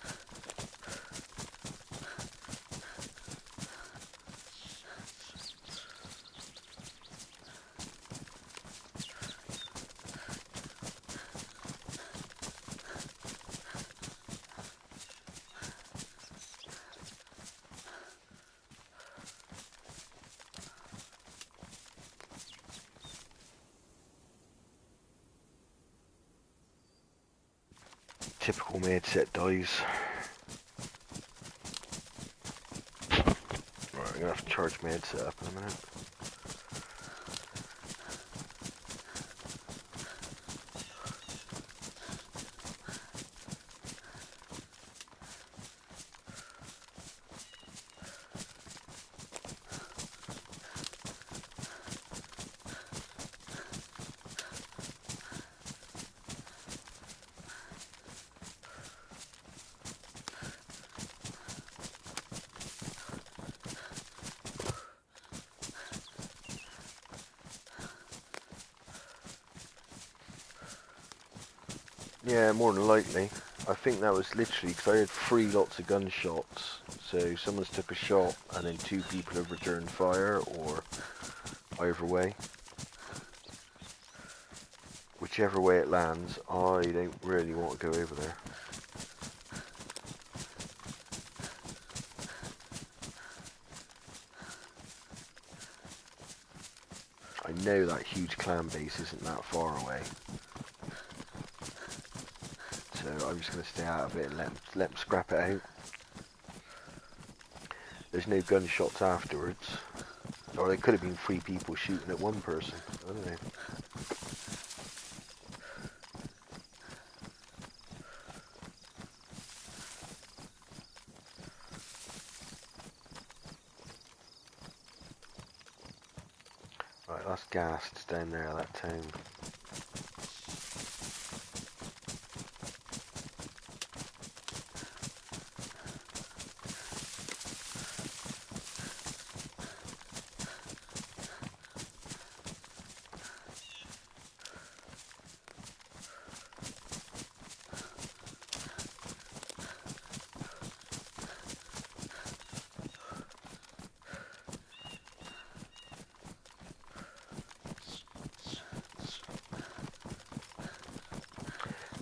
Typical my headset dies. Right, I'm gonna have to charge my headset up in a minute. Yeah, more than likely. I think that was literally because I heard 3 lots of gunshots. So someone's took a shot and then 2 people have returned fire, or either way. Whichever way it lands, I don't really want to go over there. I know that huge clan base isn't that far away. So I'm just going to stay out of it and let them scrap it out. There's no gunshots afterwards. Or there could have been 3 people shooting at one person. I don't know. Right, that's gassed down there, that town.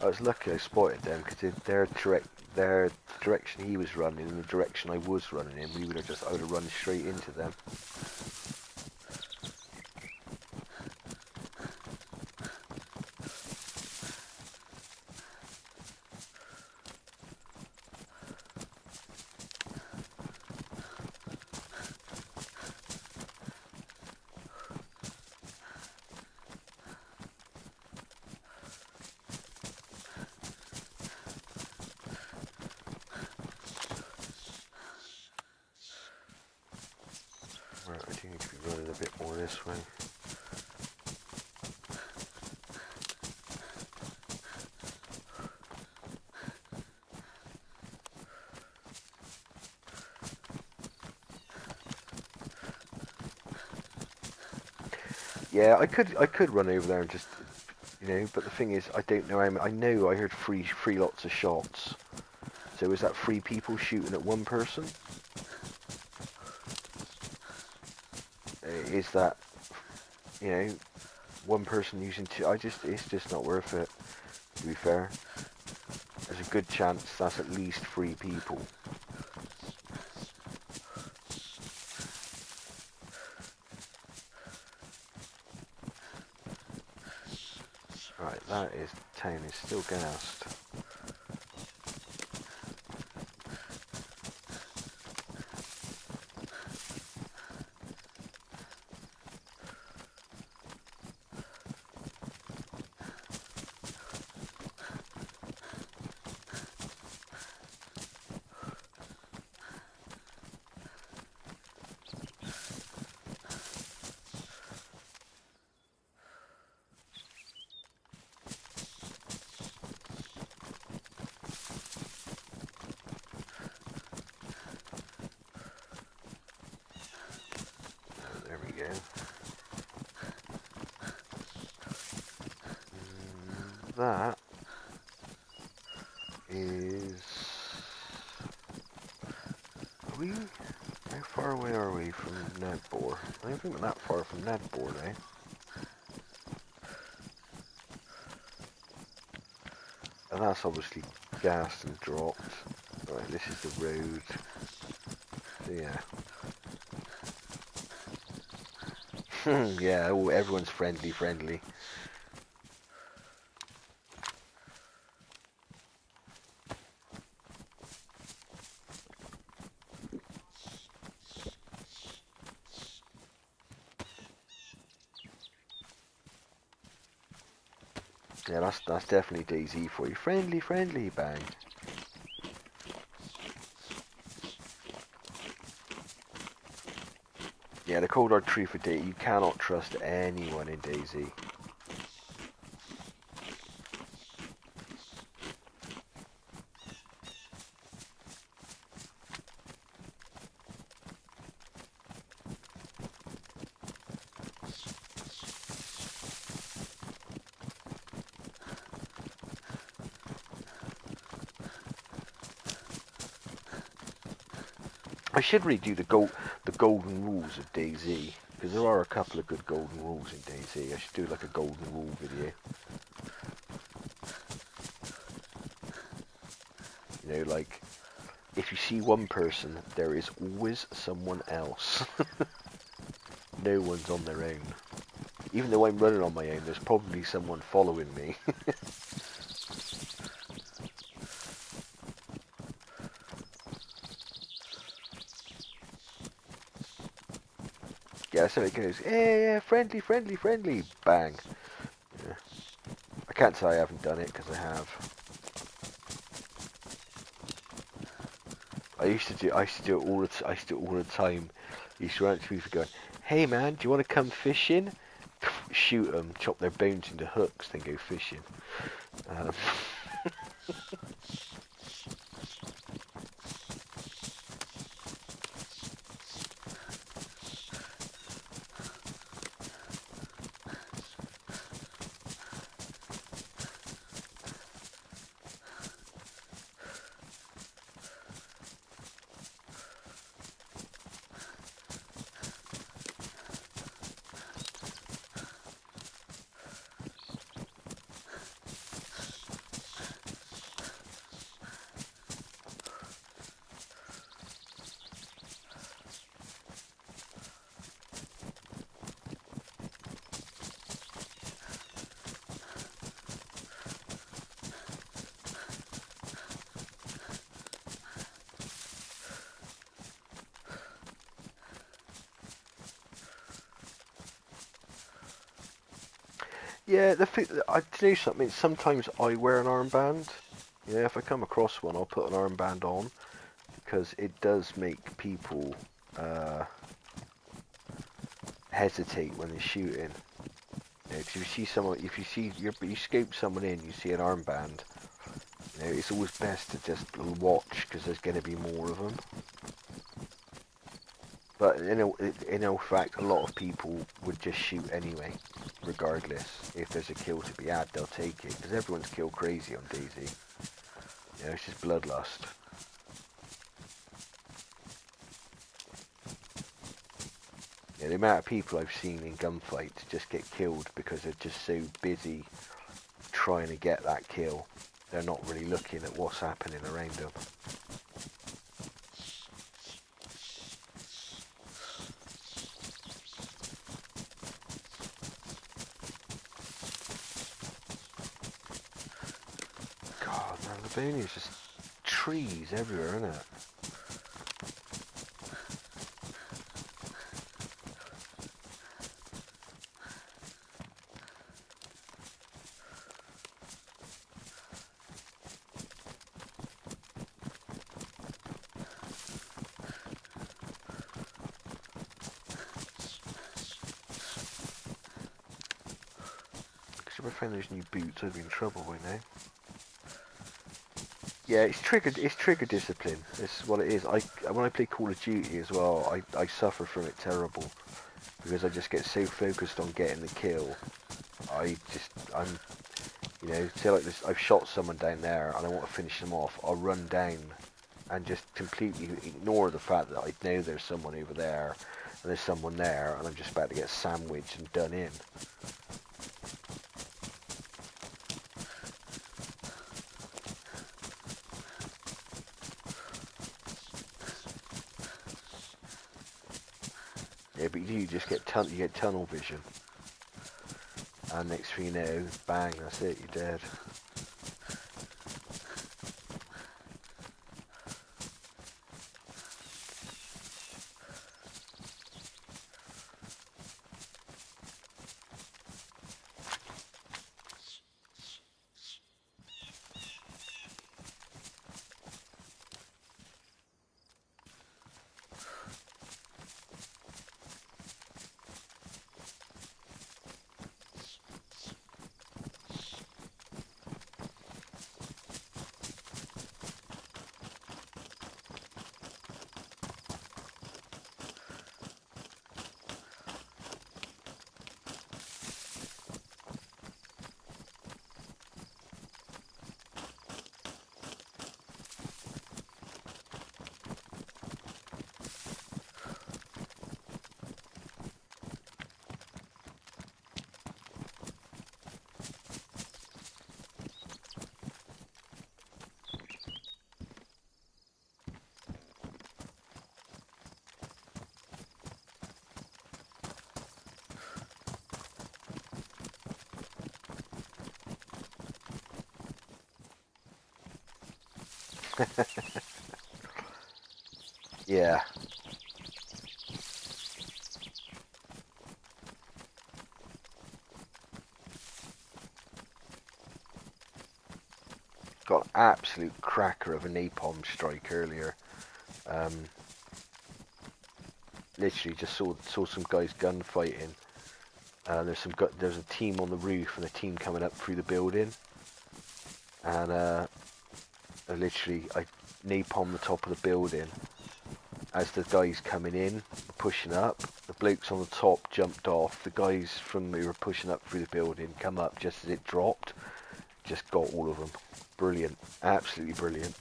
I was lucky I spotted them because their direction he was running and the direction I was running in, I would have run straight into them. Right, I do need to be running a bit more this way. Yeah, I could run over there and just, but the thing is, I don't know. I know I heard three lots of shots. So is that 3 people shooting at one person? Is that, one person using 2? It's just not worth it. To be fair, there's a good chance that's at least 3 people. Right, town is still gassed. that is... Are we... How far away are we from Nedbor? I don't think we're that far from Nedbor now. And that's obviously gassed and dropped. Right, this is the road. So yeah. Yeah, oh, everyone's friendly. Yeah, that's definitely DayZ for you. Friendly, bang. Yeah, the cold hard truth of DayZ, you cannot trust anyone in DayZ. I should redo the golden rules of DayZ, because there are a couple of good golden rules in DayZ. I should do like a golden rule video. You know, like, if you see one person, there is always someone else. No one's on their own. Even though I'm running on my own, there's probably someone following me. Yeah, so it goes, yeah, friendly, bang. Yeah. I can't say I haven't done it, because I have. I used to do it all the time. I used to run to people going, hey man, do you want to come fishing? Shoot them, chop their bones into hooks, then go fishing. Yeah, the thing, I do something. Sometimes I wear an armband. Yeah, if I come across one, I'll put an armband on because it does make people hesitate when they're shooting. You know, 'cause if you see someone, if you see you scope someone in, you see an armband. You know, it's always best to just watch because there's going to be more of them. But in all fact, a lot of people would just shoot anyway, regardless. If there's a kill to be had, they'll take it because everyone's kill crazy on DayZ. You know, it's just bloodlust. Yeah, the amount of people I've seen in gunfights just get killed because they're just so busy trying to get that kill. They're not really looking at what's happening around them. God, man, Livonia's just trees everywhere, isn't it? If I found those new boots, I'd be in trouble by now. Yeah, it's trigger discipline. It's what it is. When I play Call of Duty as well, I suffer from it terrible because I just get so focused on getting the kill. I'm You know, say like this, I've shot someone down there and I want to finish them off. I'll run down and just completely ignore the fact that I know there's someone over there and there's someone there, and I'm just about to get sandwiched and done in. Yeah, but you just get you get tunnel vision, and next thing you know, bang, that's it, you're dead. Yeah. Got an absolute cracker of a napalm strike earlier. Literally just saw some guys gunfighting. There's a team on the roof and a team coming up through the building. And I napalm the top of the building. As the guys coming in, pushing up, the blokes on the top jumped off. The guys from who were pushing up through the building come up just as it dropped. Just got all of them. Brilliant. Absolutely brilliant.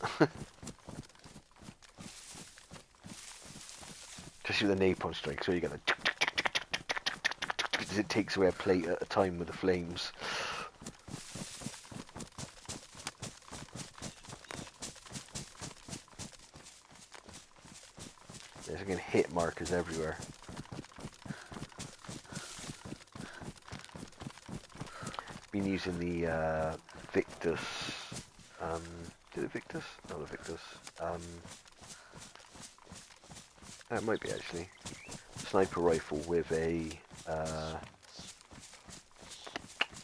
Especially with the napalm strike, so you get the because it takes away a plate at a time with the flames. There's again hit markers everywhere. Been using the Victus. Did it Victus? Not the Victus. It might be actually. Sniper rifle with a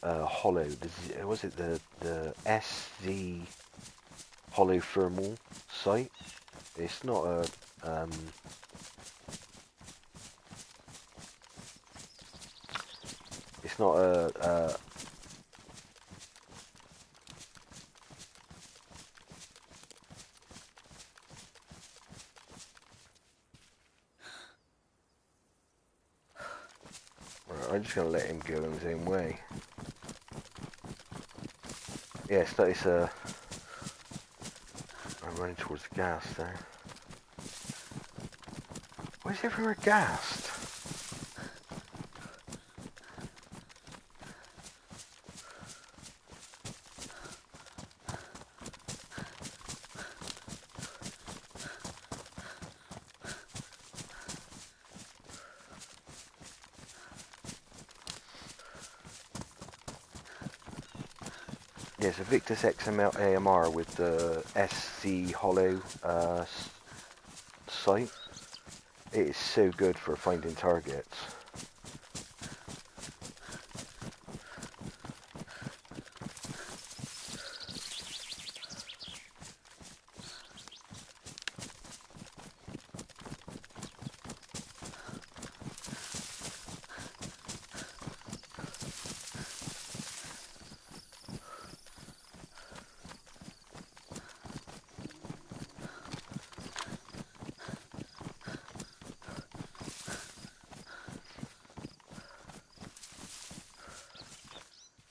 hollow. Was it the SZ hollow thermal sight? It's not a it's not a I'm just gonna let him go in his own way. Yeah, it's I'm running towards the gas there. Why is everywhere gassed? Yeah, it's a Victus XML AMR with the SC hollow sight. It is so good for finding targets.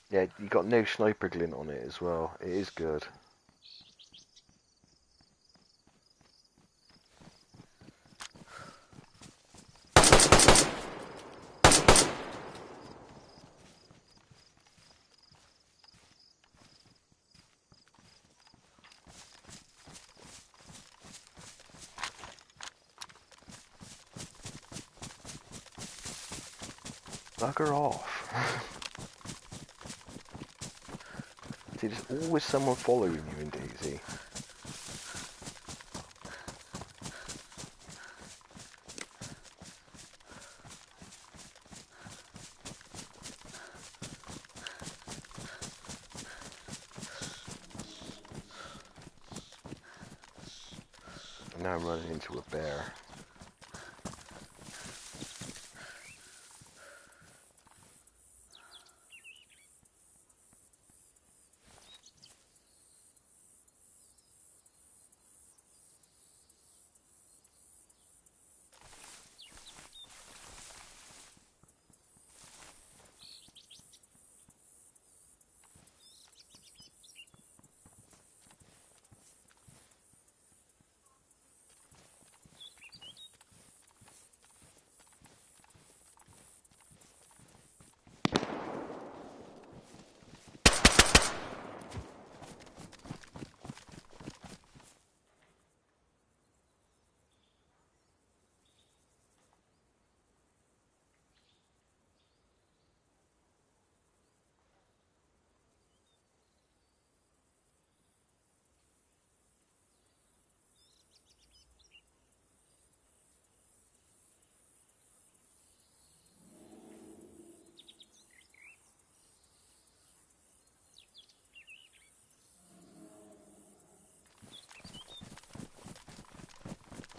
Yeah, you got no sniper glint on it as well. It is good. Bugger off. See, there's always someone following you in DayZ. I'm now running into a bear.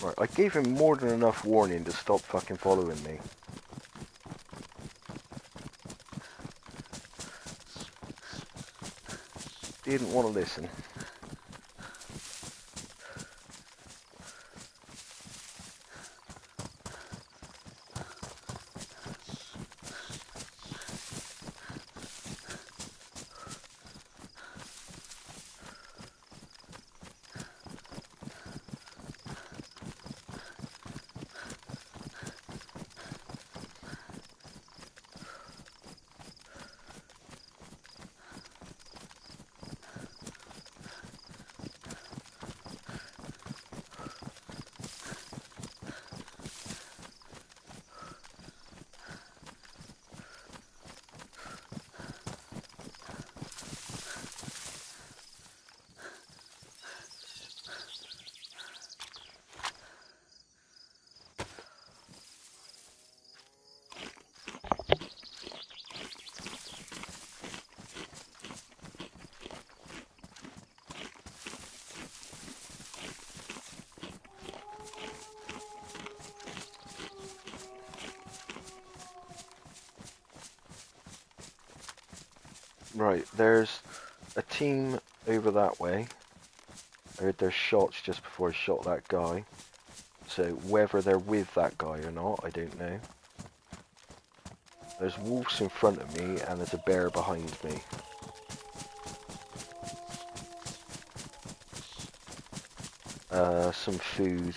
Right, I gave him more than enough warning to stop fucking following me. Didn't want to listen. Right, there's a team over that way. I heard their shots just before I shot that guy. So whether they're with that guy or not, I don't know. There's wolves in front of me and there's a bear behind me. Some food.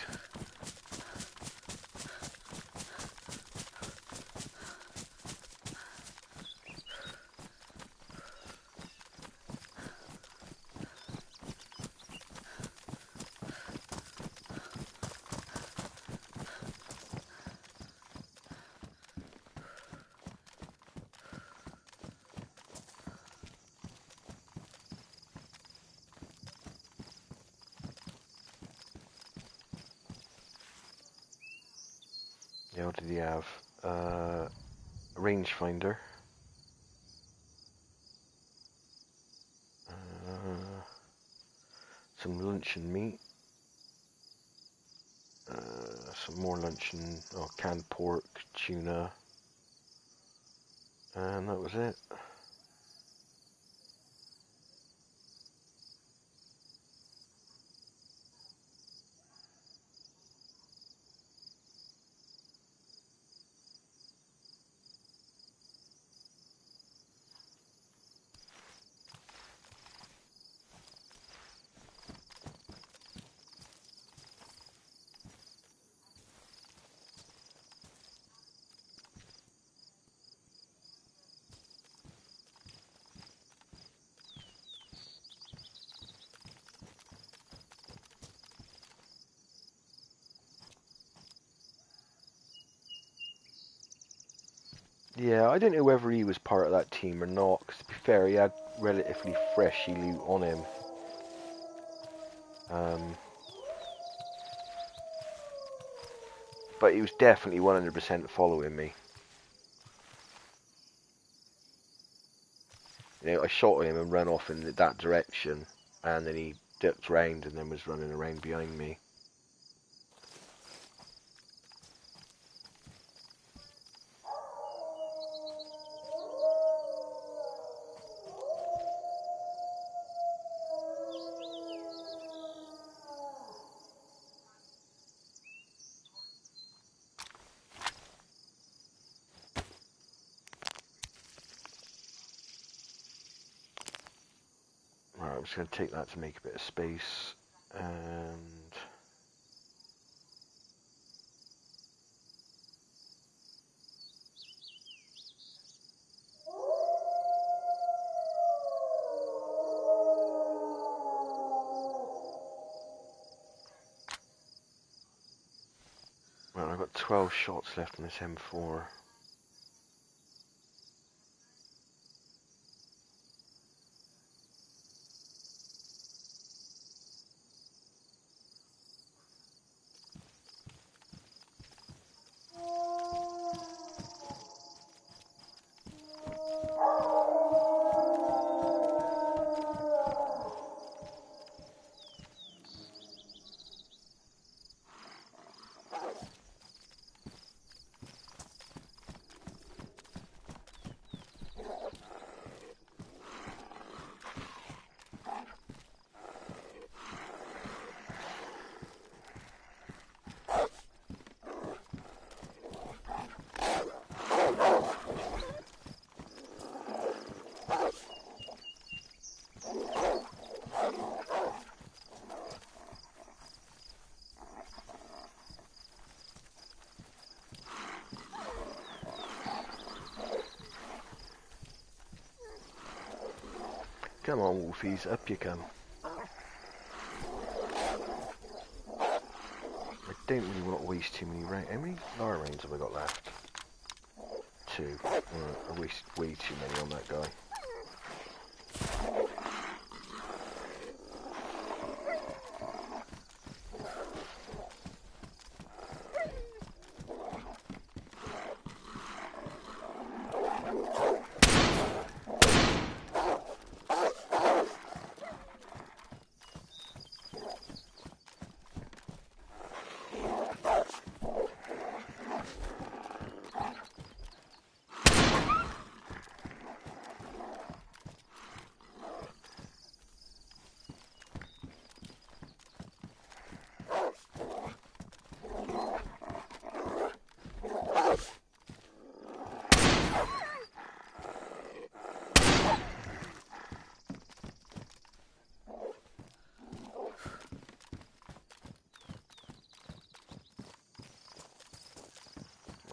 Yeah, what did he have? A rangefinder. Some luncheon meat. Some more luncheon, canned pork, tuna. And that was it. Yeah, I don't know whether he was part of that team or not, because to be fair, he had relatively freshy loot on him. But he was definitely 100% following me. You know, I shot him and ran off in that direction, and then he dipped round and then was running around behind me. Right, I'm just going to take that to make a bit of space, and right, I've got 12 shots left on this M4. Come on, Wolfies, up you come. I don't really want to waste too many rounds. How many Lara rounds have I got left? 2. I wasted way too many on that guy.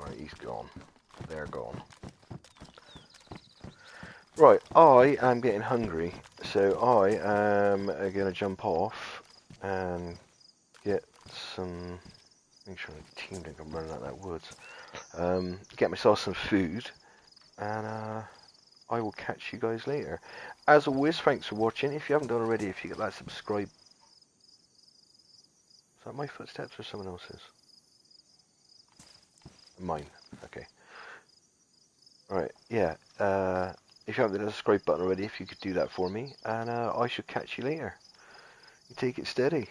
Right, he's gone. They're gone. Right, I am getting hungry, so I am going to jump off and get some. Make sure the team don't come running out of that woods. Get myself some food, and I will catch you guys later. As always, thanks for watching. If you haven't done already, if you get that subscribe. Is that my footsteps or someone else's? Mine. Okay. Alright, yeah. If you haven't hit the subscribe button already, if you could do that for me, and I should catch you later. You take it steady.